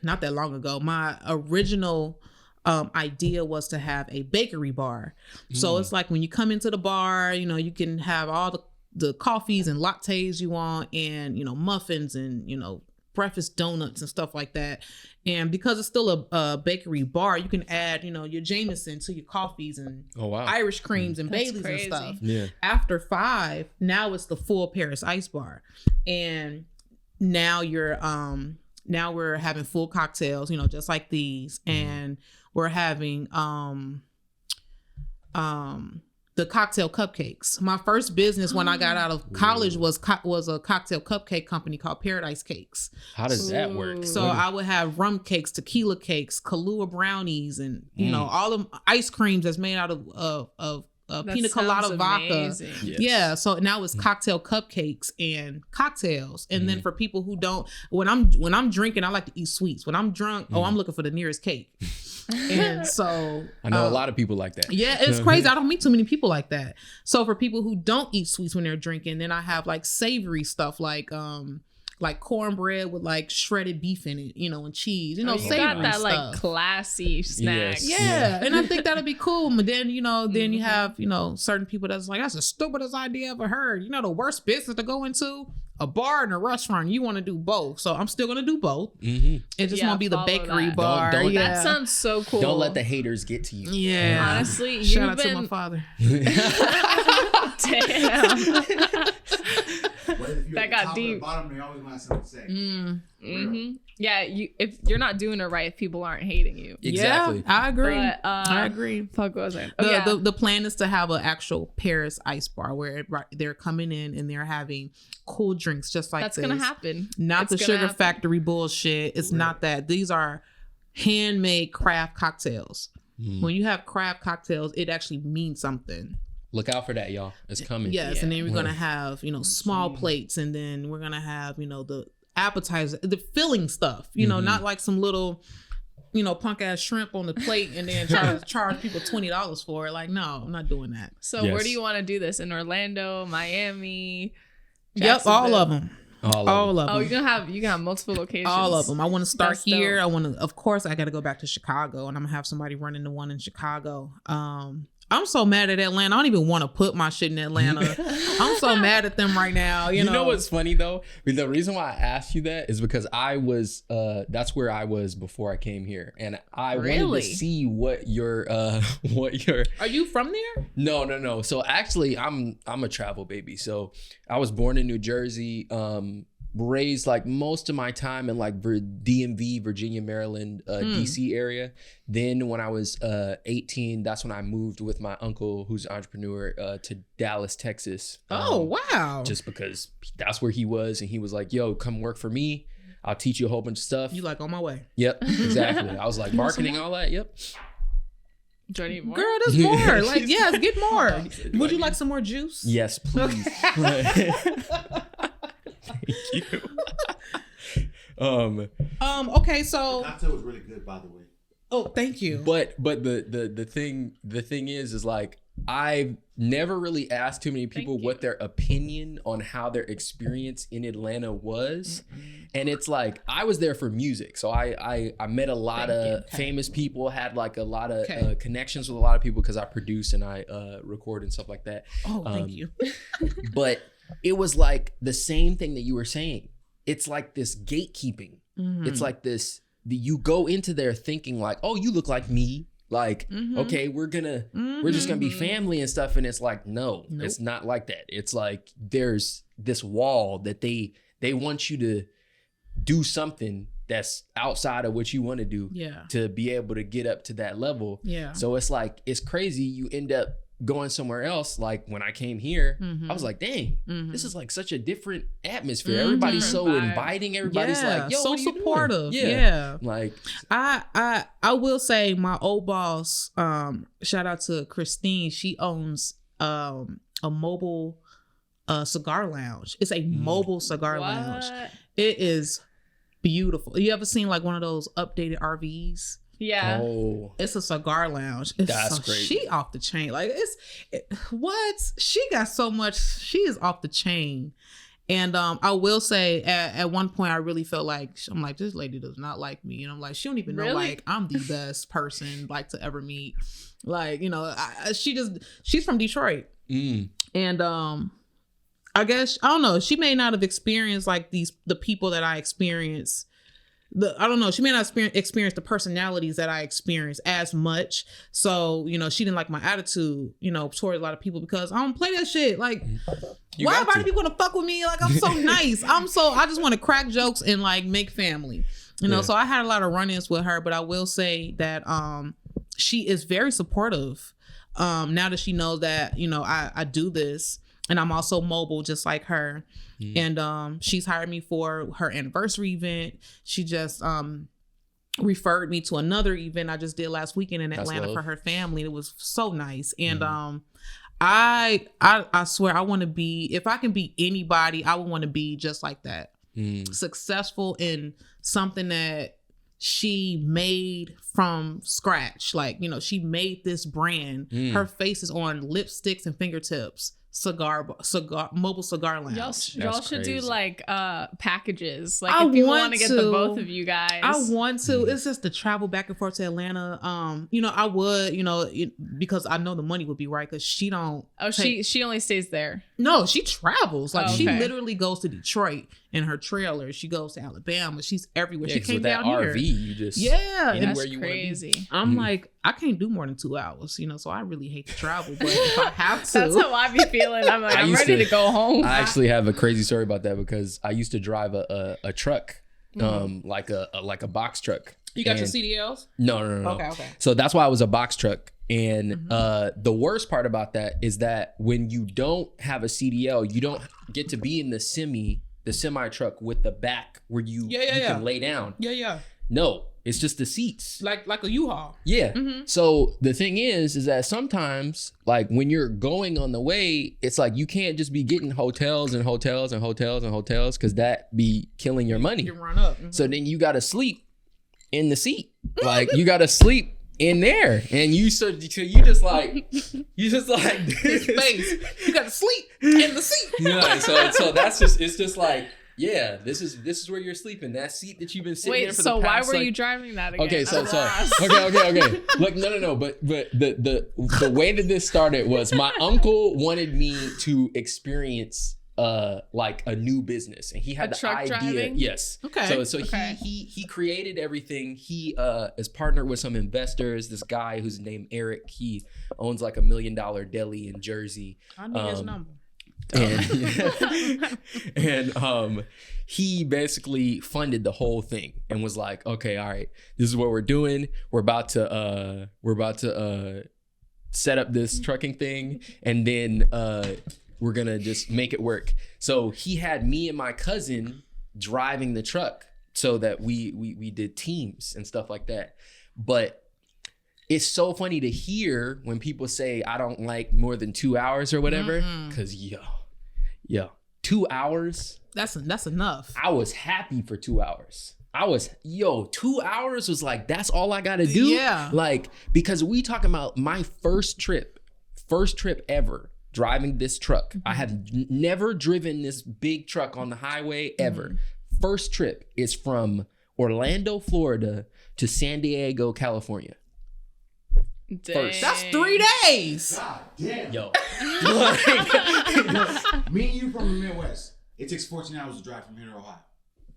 not that long ago. My original idea was to have a bakery bar. So it's like when you come into the bar, you can have all the coffees and lattes you want, and muffins and breakfast donuts and stuff like that. And because it's still a bakery bar, you can add your Jameson to your coffees and Irish creams and That's Baileys crazy. and stuff. Yeah. After 5, now it's the full Paris Ice Bar, and now we're having full cocktails, just like these, and we're having the cocktail cupcakes. My first business when I got out of college was a cocktail cupcake company called Paradise Cakes. How does that work? So I would have rum cakes, tequila cakes, Kahlua brownies, and all the ice creams that's made out of pina colada vodka. Amazing. Yes. Yeah, so now it's cocktail cupcakes and cocktails. And then for people who don't, when I'm drinking, I like to eat sweets. When I'm drunk, I'm looking for the nearest cake. And so I know a lot of people like that. yeah, it's crazy. I don't meet too many people like that. So for people who don't eat sweets when they're drinking, then I have like savory stuff like cornbread with like shredded beef in it, and cheese. You savory got that stuff. like classy snack. Yes. Yeah, and I think that'd be cool. But then, then you have, certain people that's like, that's the stupidest idea I ever heard. The worst business to go into, a bar and a restaurant. You want to do both. So I'm still going to do both. It just won't be the follow bakery that. bar. Don't- yeah. That sounds so cool. Don't let the haters get to you. Yeah. Honestly, Shout you've out to been my father. damn. What if you That got deep. Bottom, they always want something to say. Mm-hmm. Yeah, if you're not doing it right, people aren't hating you. Exactly. Yeah, I agree. But, I agree. Fuck, what was it? The plan is to have an actual Paris ice bar where they're coming in and they're having cool drinks just like that's this. gonna happen. Not the sugar factory bullshit. It's not that. These are handmade craft cocktails. When you have craft cocktails, it actually means something. Look out for that, y'all. It's coming. Yes, and then we're gonna have small plates, and then we're gonna have the appetizer, the filling stuff. Not like some little punk ass shrimp on the plate, and then try to charge people $20 for it. Like, no, I'm not doing that. So where do you want to do this? In Orlando, Miami? Yep, all of them. All of them. Oh, you can have multiple locations. All of them. I want to start here. I want to. Of course, I got to go back to Chicago, and I'm gonna have somebody running the one in Chicago. I'm so mad at Atlanta. I don't even want to put my shit in Atlanta. I'm so mad at them right now. You know what's funny though? The reason why I asked you that is because I was that's where I was before I came here, and I wanted to see what your Are you from there? No. So actually, I'm a travel baby. So I was born in New Jersey. Raised like most of my time in like DMV, Virginia, Maryland, DC area. Then when I was 18, that's when I moved with my uncle, who's an entrepreneur, to Dallas, Texas. Oh, wow. Just because that's where he was. And he was like, yo, come work for me. I'll teach you a whole bunch of stuff. You like on my way. Yep, exactly. I was like marketing, all that. Yep. Do I need more? Girl, there's more. Like, yes, get more. Would you like some more juice? Yes, please. Thank you. Okay, so The cocktail was really good, by the way. Oh, thank you. But the thing is like I've never really asked too many people what their opinion on how their experience in Atlanta was. And it's like I was there for music. So I met a lot of famous people, had like a lot of connections with a lot of people because I produce and I record and stuff like that. Oh, thank you. But it was like the same thing that you were saying. It's like this gatekeeping. It's like this, you go into there thinking like, oh, you look like me. Like, okay, we're just gonna be family and stuff. And it's like, no, it's not like that. It's like, there's this wall that they want you to do something that's outside of what you want to do to be able to get up to that level. Yeah. So it's like, it's crazy. You end up going somewhere else. Like when I came here, I was like, dang, this is like such a different atmosphere. Everybody's so inviting. Everybody's like, yo, so supportive. Yeah. Like I will say my old boss, shout out to Christine. She owns a mobile cigar lounge. It's a mobile cigar lounge. It is beautiful. You ever seen like one of those updated RVs? Yeah. Oh, it's a cigar lounge. That's great. She off the chain. Like she got so much. She is off the chain. And I will say at one point I really felt like I'm like, this lady does not like me, and I'm like, she don't even know like I'm the best person like to ever meet. Like, she's from Detroit, and I guess I don't know. She may not have experienced like the people that I experience. I don't know. She may not experience the personalities that I experience as much. So, she didn't like my attitude, towards a lot of people because I don't play that shit. Like, why are people gonna fuck with me? Like, I'm so nice. I just want to crack jokes and like make family, So I had a lot of run-ins with her, but I will say that she is very supportive. Now that she knows that, I do this. And I'm also mobile, just like her. And she's hired me for her anniversary event. She just referred me to another event I just did last weekend in Atlanta for her family. It was so nice. And I swear I want to be, if I can be anybody, I would want to be just like that. Successful in something that she made from scratch. Like, she made this brand. Her face is on lipsticks and fingertips. Mobile cigar lounge. Y'all should do like packages. Like if you want to get the both of you guys. I want to. It's just the travel back and forth to Atlanta. I would, because I know the money would be right because she don't. Oh, she only stays there. No, she travels. Like she literally goes to Detroit in her trailer. She goes to Alabama. She's everywhere. She came down here. RV, you just anywhere that's you crazy. I'm like, I can't do more than 2 hours, you know, so I really hate to travel, but if I have to. That's how I be feeling. I'm like, I'm used ready to go home. I actually have a crazy story about that because I used to drive a truck, like a box truck. You got your CDLs? No. Okay. So that's why I was a box truck. And the worst part about that is that when you don't have a CDL, you don't get to be in the semi truck with the back where you can lay down. Yeah. No, it's just the seats. Like a U-Haul. Yeah. So the thing is that sometimes, like when you're going on the way, it's like you can't just be getting hotels and hotels and hotels and hotels because that be killing your money. You run up. So then you got to sleep in the seat. Like you got to sleep in there, and you just like this space. You got to sleep in the seat. Yeah. So that's just it's just like. Yeah, this is where you're sleeping. That seat that you've been sitting in for the past. Why were you driving that again? Okay, so okay. Look, no. But the way that this started was my uncle wanted me to experience like a new business, and he had the idea. Driving? Yes. Okay. So he created everything. He is partnered with some investors. This guy who's named Eric. He owns like $1 million deli in Jersey. I need his number. And he basically funded the whole thing and was like, okay, all right, this is what we're doing. We're about to set up this trucking thing, and then we're gonna just make it work. So he had me and my cousin driving the truck so that we did teams and stuff like that. But it's so funny to hear when people say I don't like more than 2 hours or whatever, because yo, 2 hours. That's enough. I was happy for 2 hours. 2 hours was like, that's all I gotta do. Yeah. Like, because we talking about my first trip ever driving this truck. I have never driven this big truck on the highway ever. First trip is from Orlando, Florida to San Diego, California. First. That's 3 days. God damn. Yo. Me and you from the Midwest. It takes 14 hours to drive from here to Ohio.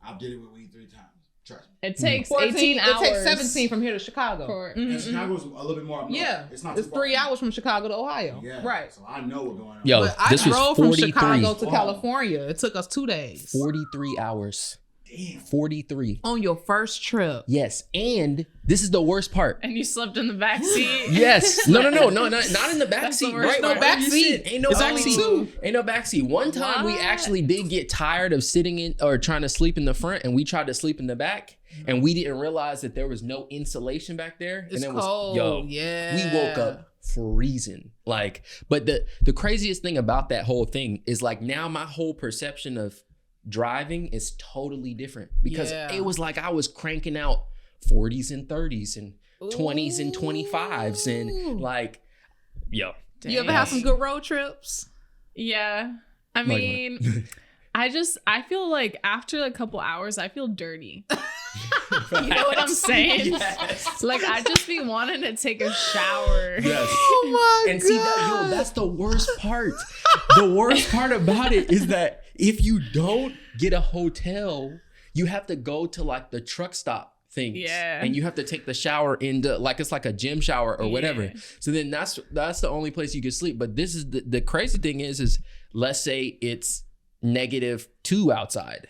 I've did it with weed 3 times. Trust me. It takes 18 hours. It takes 17 from here to Chicago. And Chicago's a little bit more up north. Yeah. It's not It's too far 3 hours from Chicago to Ohio. Yeah. Right. So I know what's going on. Yo, But I this was drove from 43. Chicago to California. It took us 2 days. 43 hours. Damn. 43. On your first trip. Yes. And this is the worst part. And you slept in the back seat. Yes. No, not in the back That's the seat. worst Right, part. no back back seat. Ain't no It's back only seat. two. Ain't no back seat. One time we actually did get tired of sitting in or trying to sleep in the front, and we tried to sleep in the back, and we didn't realize that there was no insulation back there. It's and it was cold. Yeah. we woke up freezing. Like, but the craziest thing about that whole thing is like now my whole perception of driving is totally different because it was like I was cranking out 40s and 30s and 20s and 25s and like, yo. You ever have some good road trips? Yeah. I mean, I feel like after a couple hours, I feel dirty. You know what I'm saying? Yes. Like I just be wanting to take a shower. Yes. Oh my And see that, that's the worst part. The worst part about it is that if you don't get a hotel, you have to go to like the truck stop things. Yeah. And you have to take the shower into like it's like a gym shower or whatever. Yeah. So then that's the only place you can sleep. But this is the crazy thing is let's say it's -2 outside.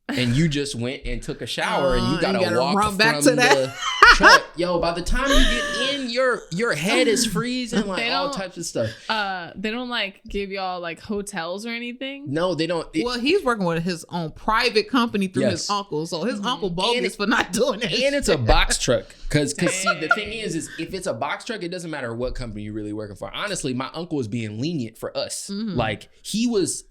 And you just went and took a shower and you gotta walk run back from to that. the truck. Yo, by the time you get in, your head is freezing, like They all don't- types of stuff. They don't like give y'all like hotels or anything. No, they don't. Well, he's working with his own private company through Yes. his uncle. So his uncle And bogus for not doing it. and it's a box truck. Cause see, the thing is if it's a box truck, it doesn't matter what company you're really working for. Honestly, my uncle was being lenient for us. Like he was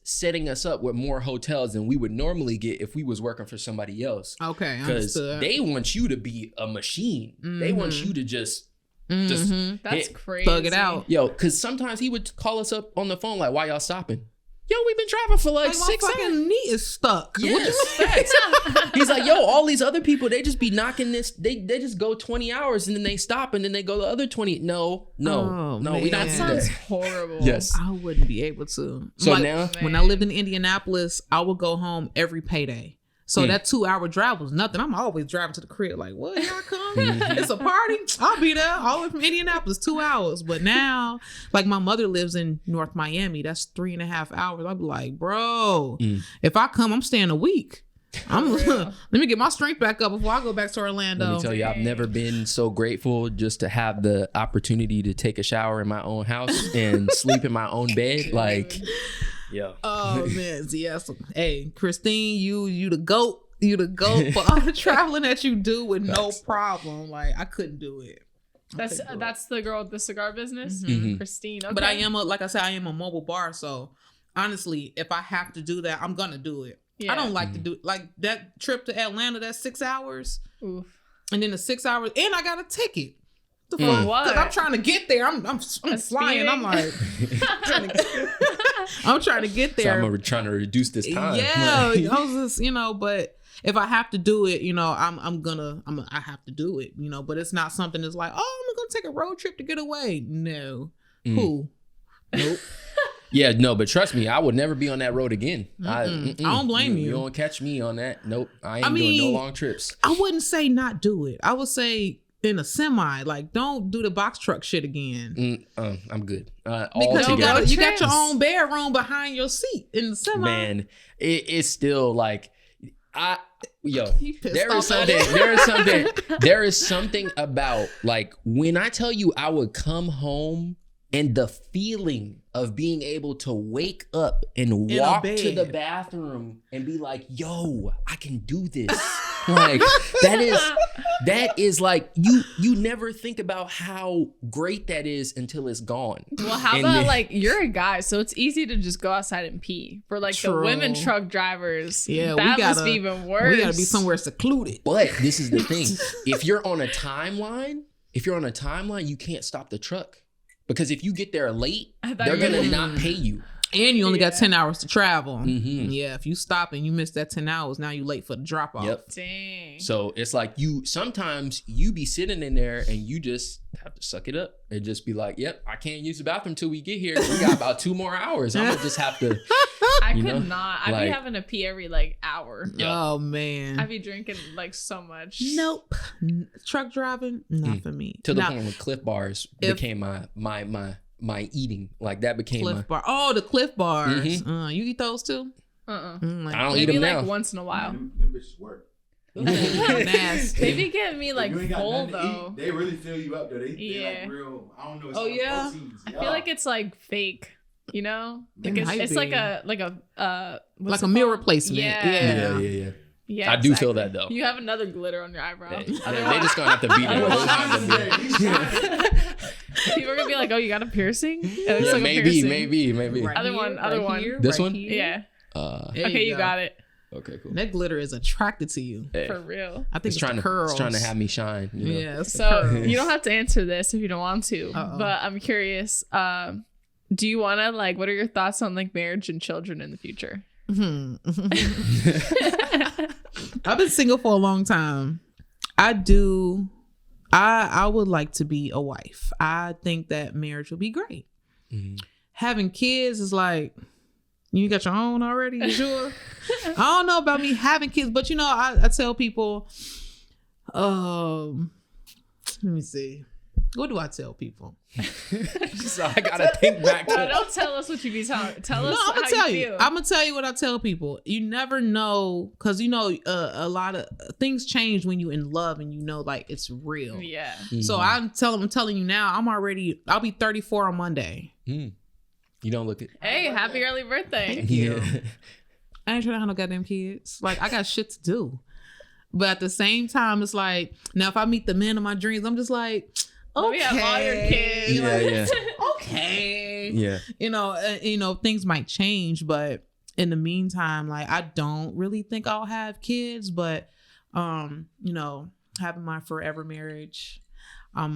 setting us up with more hotels than we would normally get if we was working for somebody else. Okay, Because understood. they want you to be a machine. They want you to just That's hit- crazy. Thug it out. Yo, because sometimes he would call us up on the phone like, why y'all stopping? Yo, we've been driving for like Like, my 6 hours. fucking knee is stuck. Yes, facts. He's like, yo, all these other people, they just be knocking this. They just go 20 hours and then they stop and then they go the other 20. No, we man. don't do That sounds that. horrible. Yes. I wouldn't be able to. So Like, now, when I lived in Indianapolis, I would go home every payday. So that 2-hour drive was nothing. I'm always driving to the crib like, what, y'all come? It's a party. I'll be there all the way from Indianapolis, 2 hours. But now, like my mother lives in North Miami. That's 3.5 hours. I'll be like, bro, if I come, I'm staying a week. Let me get my strength back up before I go back to Orlando. Let me tell you, I've never been so grateful just to have the opportunity to take a shower in my own house and sleep in my own bed. Like, yeah. Oh man, yes. Hey, Christine, you the goat. You the goat for all the traveling that you do with no problem. Like I couldn't do it. That's the girl with the cigar business, Christine. Okay. But I am like I said, I am a mobile bar. So honestly, if I have to do that, I'm gonna do it. Yeah. I don't like to do like that trip to Atlanta. That's 6 hours, and then the 6 hours, and I got a ticket. For what? Because I'm trying to get there. I'm flying. I'm like, I'm trying to get there. So I'm trying to reduce this time. Yeah, I was just, but if I have to do it, I have to do it, but it's not something that's like, oh, I'm gonna take a road trip to get away. No. Who? Nope. Yeah, no, but trust me, I would never be on that road again. I don't blame you. You don't catch me on that. Nope. I ain't doing no long trips. I wouldn't say not do it. I would say in a semi, like don't do the box truck shit again. I'm good. Because you got your own bedroom behind your seat in the semi. Man, it's still like there is something about like when I tell you I would come home and the feeling of being able to wake up and walk to the bathroom and be like, yo, I can do this. Like that is like you never think about how great that is until it's gone. Well, how about like you're a guy, so it's easy to just go outside and pee. For like the women truck drivers, that must be even worse. We gotta be somewhere secluded. But this is the thing. If you're on a timeline, you can't stop the truck. Because if you get there late, they're going to not pay you. And you only got 10 hours to travel. Yeah, if you stop and you miss that 10 hours, now you late for the drop off. Yep. Dang. So it's like sometimes you be sitting in there and you just have to suck it up and just be like, yep, I can't use the bathroom till we get here. We got about 2 more hours. I'm going to just have to. I could not. I'd be having to pee every like hour. Yep. Oh man. I'd be drinking like so much. Nope. Truck driving, not for me. To the point where Cliff Bars became my eating. Like that became Cliff Bar. Oh, the Cliff Bars. You eat those too? I don't eat them now. Like once in a while. Them bitches work. Nasty. They be getting me like full though. They really fill you up though. They like real. I don't know. It's proteins. I feel like it's like fake. Like it's like a meal replacement. Yeah. Yeah, I do feel that though. You have another glitter on your eyebrow. They just gonna have to beat it. People are gonna be like, "Oh, you got a piercing?" Yeah, like maybe. Right other one. Here, this one? Yeah. Okay, you got it. Okay, cool. That glitter is attracted to you. Hey. For real. I think it's trying the curls. It's trying to have me shine. Yeah. So you don't have to answer this if you don't want to. But I'm curious. Do you want to like? What are your thoughts on like marriage and children in the future? I've been single for a long time. I would like to be a wife. I think that marriage would be great. Having kids is like, you got your own already? You sure? I don't know about me having kids, but I tell people, let me see. What do I tell people? So I gotta think back to don't tell us what you be telling. Tell us how you feel. I'm gonna tell you what I tell people. You never know, because a lot of things change when you in love and like it's real. Yeah. So I'm telling you now, I'll be 34 on Monday. You don't look it. Hey, happy early birthday. Thank you. I ain't trying to have no goddamn kids. Like I got shit to do. But at the same time, it's like, now if I meet the man of my dreams, I'm just like, okay. We have all your kids. Yeah. Okay. Yeah. Things might change, but in the meantime, like I don't really think I'll have kids, but having my forever marriage, I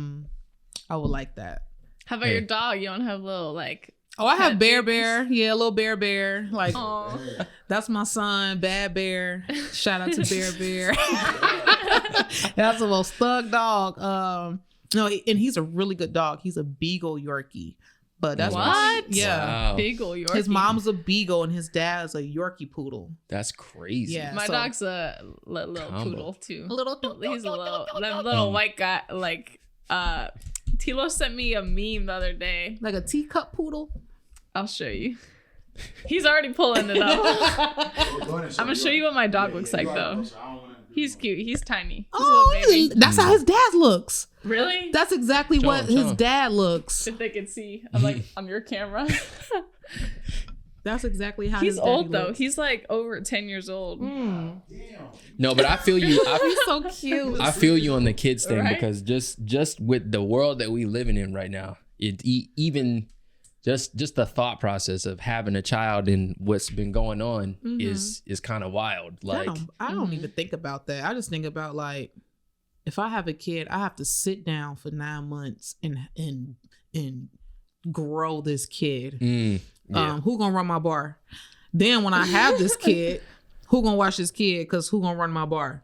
would like that. How about your dog? You don't have little like I have Bear. Yeah, a little Bear. Like, that's my son, Bad Bear. Shout out to Bear. That's the most thug dog. No, and he's a really good dog. He's a Beagle Yorkie. But that's what? Yeah. Wow. Beagle Yorkie. His mom's a beagle and his dad's a Yorkie poodle. That's crazy. Yeah. My so- dog's a little Combo. poodle too. A little. He's a little white guy. Like Tilo sent me a meme the other day. Like a teacup poodle. I'll show you. He's already pulling it up. I'm gonna show you what my dog looks like though. He's cute. He's tiny. He's a little baby. That's how his dad looks. Really? That's exactly what his dad looks. If they could see, I'm like on your camera. That's exactly how He's his daddy old though. looks. He's like over 10 years old. No, but I feel you. He's so cute. I feel you on the kids thing Right? because just with the world that we living in right now, even just the thought process of having a child and what's been going on is kind of wild. Like I don't even think about that. I just think about like, if I have a kid, I have to sit down for 9 months and grow this kid. Who gonna run my bar? Then when I have this kid, who gonna watch this kid? Because who gonna run my bar?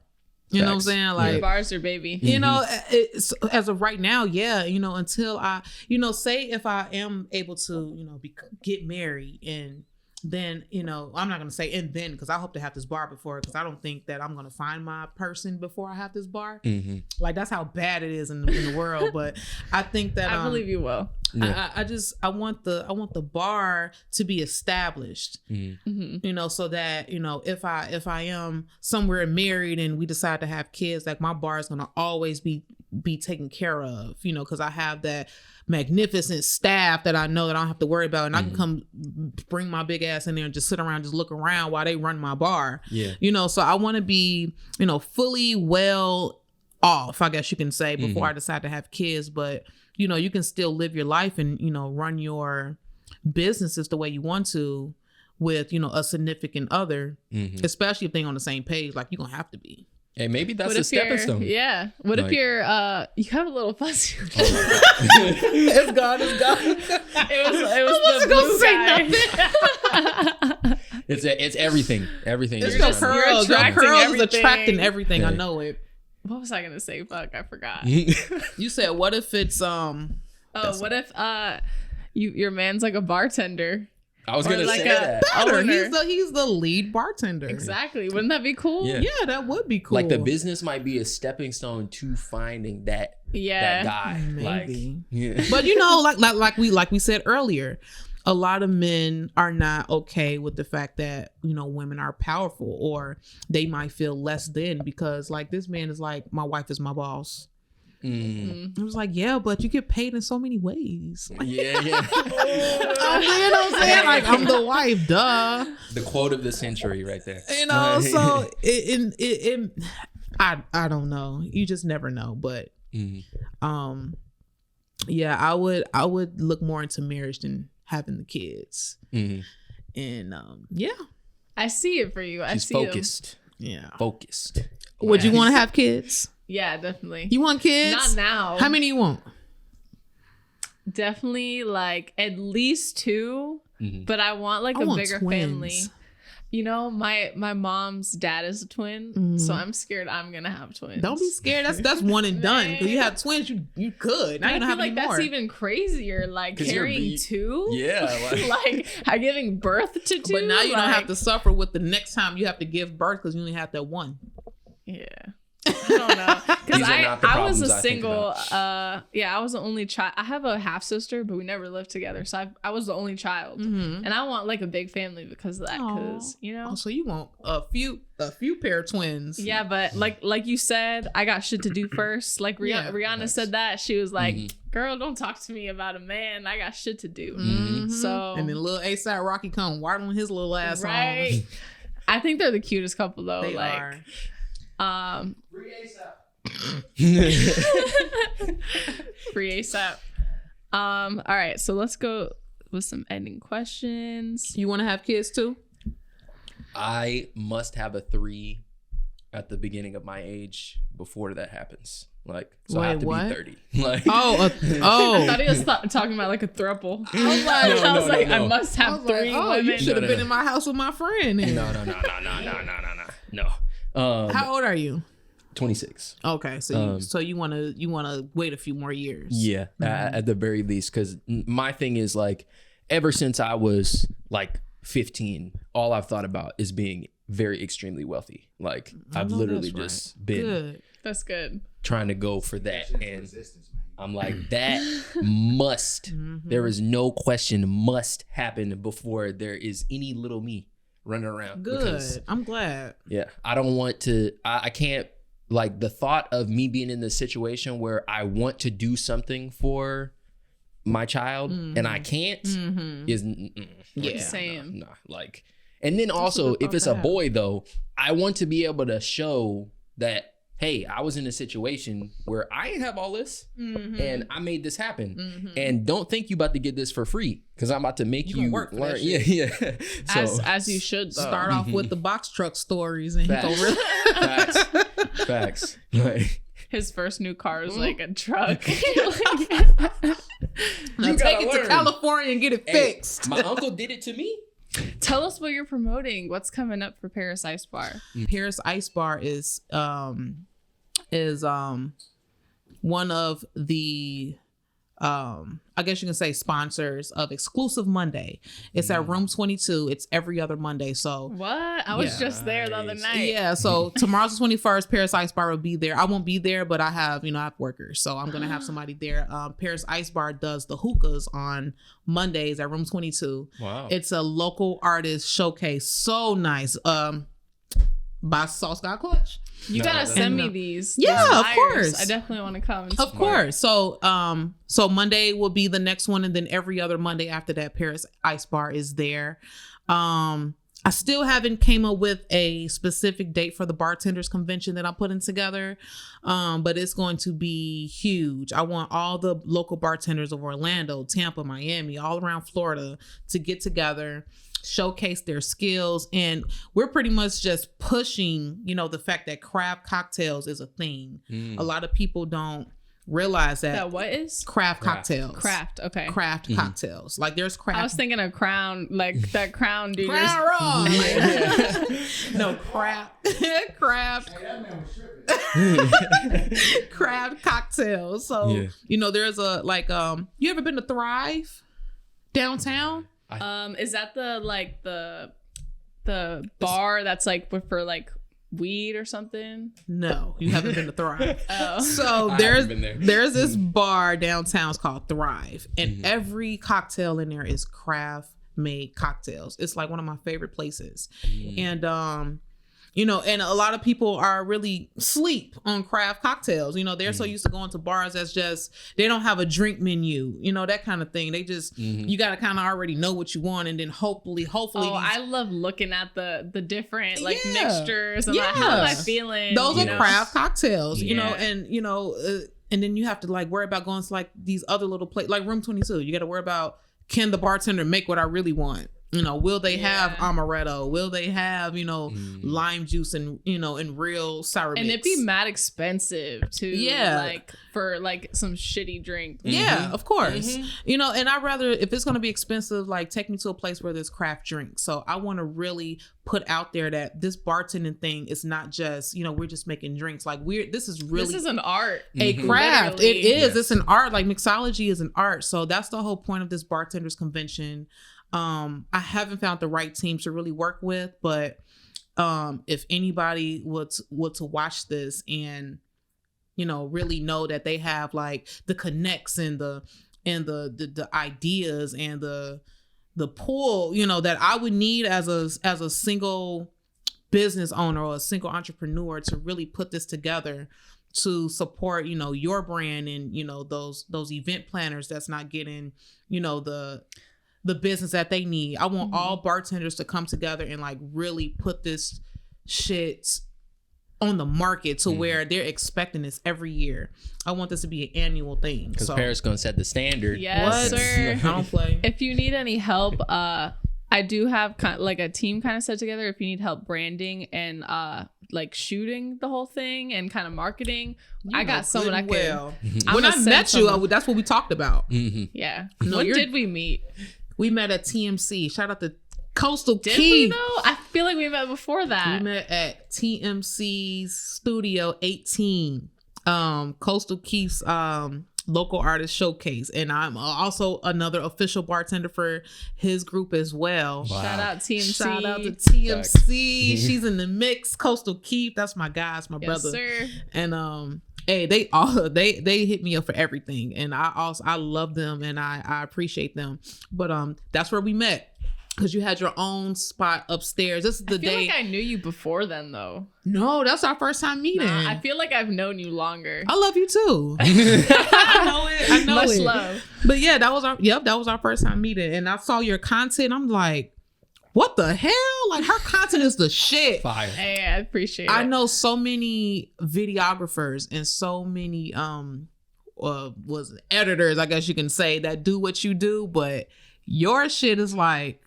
You know what I'm saying? Like, Bars your baby. you know, it's, as of right now, yeah, you know, until I, you know, say if I am able to, you know, get married and then, you know, I'm not going to say and then because I hope to have this bar before, because I don't think that I'm going to find my person before I have this bar. Like, that's how bad it is in the world. But I think that I believe you will. I want the bar to be established, you know, so that, you know, if I am somewhere married and we decide to have kids, like my bar is going to always be taken care of, you know, because I have that magnificent staff that I know that I don't have to worry about, and I can come bring my big ass in there and just sit around, just look around while they run my bar. You know, so I want to be, you know, fully well off, I guess you can say, before I decide to have kids. But you know, you can still live your life and, you know, run your businesses the way you want to with, you know, a significant other, especially if they're on the same page, like you're gonna have to be. And maybe that's a stepping stone. Yeah. What if you're you have a little fuzzy? It's gone. It was the blue guy. It's everything. Everything. It's is your just- curls. Your attracting curls is everything. attracting everything. Yeah. I know it. What was I gonna say? Fuck, I forgot. You said, what if it's What if your man's like a bartender? I was gonna like say a- that. better? owner. He's the lead bartender. Exactly. Wouldn't that be cool? Yeah. Yeah, that would be cool. Like the business might be a stepping stone to finding that guy. Maybe. Like, yeah. But you know, like we said earlier, a lot of men are not okay with the fact that, you know, women are powerful, or they might feel less than because, like, this man is like, my wife is my boss. I was like, yeah, but you get paid in so many ways. Yeah. You know what I'm saying? Like, I'm the wife, duh. The quote of the century right there. You know, so I don't know. You just never know. But yeah, I would look more into marriage than having the kids. And yeah. I see it for you. She's focused. Yeah. Focused. Would you want to have kids? Yeah, definitely. You want kids? Not now. How many you want? Definitely like at least 2, but I want like I a want bigger twins. family. You know, my mom's dad is a twin, so I'm scared I'm gonna have twins. Don't be scared. That's one and done. Because you have twins, you could. Now I you don't feel have like any that's more. even crazier. Like 'Cause you're carrying 2. Yeah. Like giving birth to 2. But now you don't like, have to suffer with the next time you have to give birth because you only have that one. Yeah. I don't know. Because These are not the I was problems a I think single, about. I was the only child. I have a half sister, but we never lived together. So I was the only child. And I want like a big family because of that. Because, you know. Oh, so you want a few pair of twins. Yeah, but like you said, I got shit to do first. Like Rihanna said that. She was like, girl, don't talk to me about a man. I got shit to do. So. And then little A$AP Rocky come waddling his little ass right. on. I think they're the cutest couple though. They like, are. Free ASAP. Free ASAP. All right, so let's go with some ending questions. You want to have kids too? I must have a 3 at the beginning of my age before that happens. Like, so I have to Wait, be 30. Like, Oh. I thought he was talking about like a thruple. I was like, I must have 3 women. You should have No. been in my house with my friend. Then. no. How old are you? 26. Okay, so you want to wait a few more years. Yeah, at the very least, because my thing is like, ever since I was like 15, all I've thought about is being very extremely wealthy. Like I've literally just been That's good. trying to go for that, and I'm like, that must. There is no question must happen before there is any little me running around. Good. Because, I'm glad. yeah, I don't want to. I can't. Like the thought of me being in this situation where I want to do something for my child and I can't is same. nah. Like, and then also if it's a boy though, I want to be able to show that, hey, I was in a situation where I didn't have all this and I made this happen. And don't think you about to get this for free, because I'm about to make you work for learn. that shit. Yeah. So, As you should though. Start off with the box truck stories and Facts. he go really. Facts. Like, His first new car is like a truck. Now take it to California and get it fixed. my uncle did it to me. Tell us what you're promoting. What's coming up for Paris Ice Bar? Paris Ice Bar is one of the I guess you can say sponsors of Exclusive Monday. It's at Room 22. It's every other Monday. So What? I was just there the other night. yeah, so tomorrow's the 21st. Paris Ice Bar will be there. I won't be there, but I have workers, so I'm gonna have somebody there. Paris Ice Bar does the hookahs on Mondays at Room 22. Wow. It's a local artist showcase. So nice. By Sauce Got Clutch. You gotta send me these. Yeah, these of flyers. course. I definitely want to come. And Of support. course. So Monday will be the next one, and then every other Monday after that, Paris Ice Bar is there. I still haven't came up with a specific date for the bartenders convention that I'm putting together, but it's going to be huge. I want all the local bartenders of Orlando, Tampa, Miami, all around Florida to get together, showcase their skills, and we're pretty much just pushing, the fact that craft cocktails is a thing. A lot of people don't realize that what is craft cocktails. Craft? Okay. Craft cocktails. Like there's craft. I was thinking of Crown, like that Crown dude. Crown Raw. No, craft craft cocktails. So there's a you ever been to Thrive downtown? Is that the bar that's like for like weed or something? No, you haven't been to Thrive. Oh. So there's this bar downtown. It's called Thrive, and every cocktail in there is craft made cocktails. It's like one of my favorite places, and and a lot of people are really sleep on craft cocktails. They're so used to going to bars that's just, they don't have a drink menu, that kind of thing. They just, you got to kind of already know what you want. And then hopefully. I love looking at the different mixtures and like, how am I feeling? Those are craft cocktails, and then you have to like worry about going to like these other little places, like Room 22. You got to worry about, can the bartender make what I really want? Will they have amaretto? Will they have, lime juice and, and real sour mix? And it'd be mad expensive too. Yeah. Like for like some shitty drink. Yeah, of course. And I'd rather, if it's going to be expensive, like take me to a place where there's craft drinks. So I want to really put out there that this bartending thing is not just, we're just making drinks. Like this is an art. A craft. Literally. It is. Yes. It's an art. Like mixology is an art. So that's the whole point of this bartenders convention. I haven't found the right team to really work with, but if anybody would to watch this and really know that they have like the connects and the ideas and the pull that I would need as a single business owner or a single entrepreneur to really put this together to support your brand and those event planners that's not getting the business that they need. I want all bartenders to come together and like really put this shit on the market to where they're expecting this every year. I want this to be an annual thing. Because Paris gonna set the standard. Yes, sir. I don't play. If you need any help, I do have like a team kind of set together. If you need help branding and like shooting the whole thing and kind of marketing, I got someone I could. When I met you, that's what we talked about. Yeah. When did we meet? We met at TMC. Shout out to Coastal Did Key. we though? I feel like we met before that. We met at TMC's Studio 18. Coastal Keith's local artist showcase, and I'm also another official bartender for his group as well. Wow. Shout out TMC. Shout out to TMC. She's in the mix. Coastal Keith, that's my guys, my brother. Sir. And hey, they hit me up for everything, and I love them and I appreciate them. But that's where we met. Because you had your own spot upstairs. This is the I feel day. like I knew you before then, though. No, that's our first time meeting. Nah, I feel like I've known you longer. I love you too. I know it. I know Much it. love. But yeah, that was our first time meeting. And I saw your content. I'm like, what the hell? Like, her content is the shit. Fire. Hey, I appreciate it. I know so many videographers and so many editors, I guess you can say, that do what you do, but your shit is like,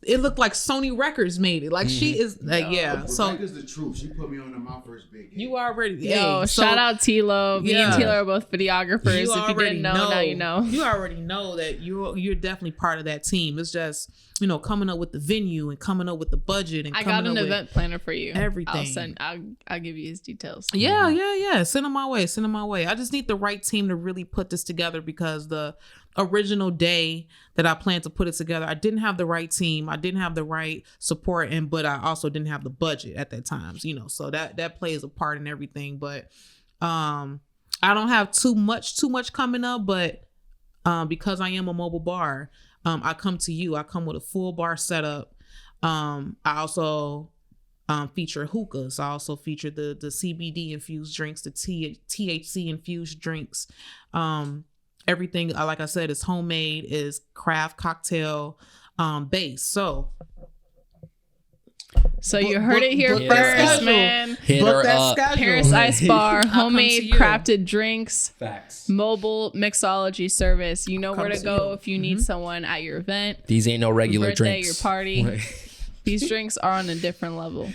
it looked like Sony Records made it. Like, she is like, yeah. So Rebecca's the truth. She put me on to my first big gig. you already, Yo, shout out Tilo. Me and Tilo are both videographers. You If you didn't know, now you know. You already know that you're definitely part of that team. It's just, coming up with the venue and coming up with the budget. And I got an event planner for you. Everything. I'll give you his details. Yeah. Send them my way. I just need the right team to really put this together, because the original day that I planned to put it together, I didn't have the right team. I didn't have the right support, but I also didn't have the budget at that time. So that plays a part in everything. But I don't have too much coming up, but because I am a mobile bar, I come to you. I come with a full bar setup. I also feature hookahs. I also feature the CBD infused drinks, the THC infused drinks. Everything, like I said, is homemade, is craft cocktail based. So you heard it here first, man. Hit her up. Paris Ice Bar, homemade you. crafted drinks, Facts. mobile mixology service. You know where to go you. if you need someone at your event, These ain't no regular birthday, drinks. your party. These drinks are on a different level.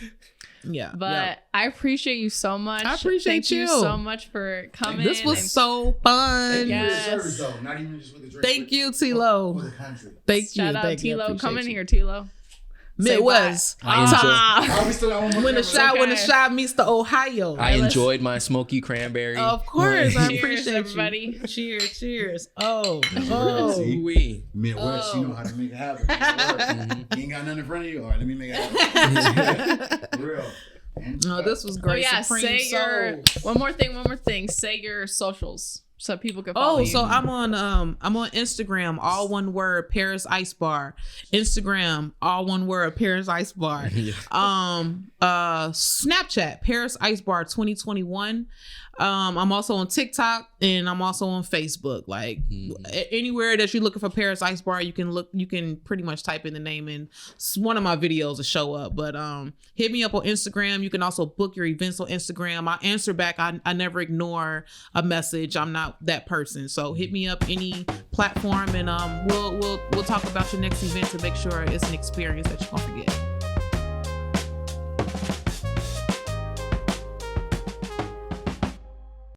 yeah, But I appreciate you so much. I appreciate Thank you so much for coming. this was so fun. Thank you for the Yes. service, though. Not even just with the drink. Thank you, For the Tilo. country. Thank you. Shout out Thank you. I Tilo. appreciate Come in you. here, Tilo. Say Midwest. Oh, we still got one more When the camera. shot meets the Ohio. I enjoyed my smoky cranberry. Of course, I Cheers, appreciate everybody. you. Cheers. Oh. See? Ooh-wee. Midwest, you know how to make it happen. You ain't got nothing in front of you. All right, let me make it happen. For real. No, this was Oh great. yeah, Supreme say your Soul. one more thing. Say your socials so people can follow Oh, you. so I'm on Instagram, all one word, Paris Ice Bar. Instagram, all one word, Paris Ice Bar. Snapchat, Paris Ice Bar 2021. I'm also on TikTok, and I'm also on Facebook. Like anywhere that you're looking for Paris Ice Bar, you can pretty much type in the name, and one of my videos will show up. But hit me up on Instagram. You can also book your events on Instagram. I answer back. I never ignore a message. I'm not that person. So hit me up any platform, and we'll talk about your next event to make sure it's an experience that you won't forget.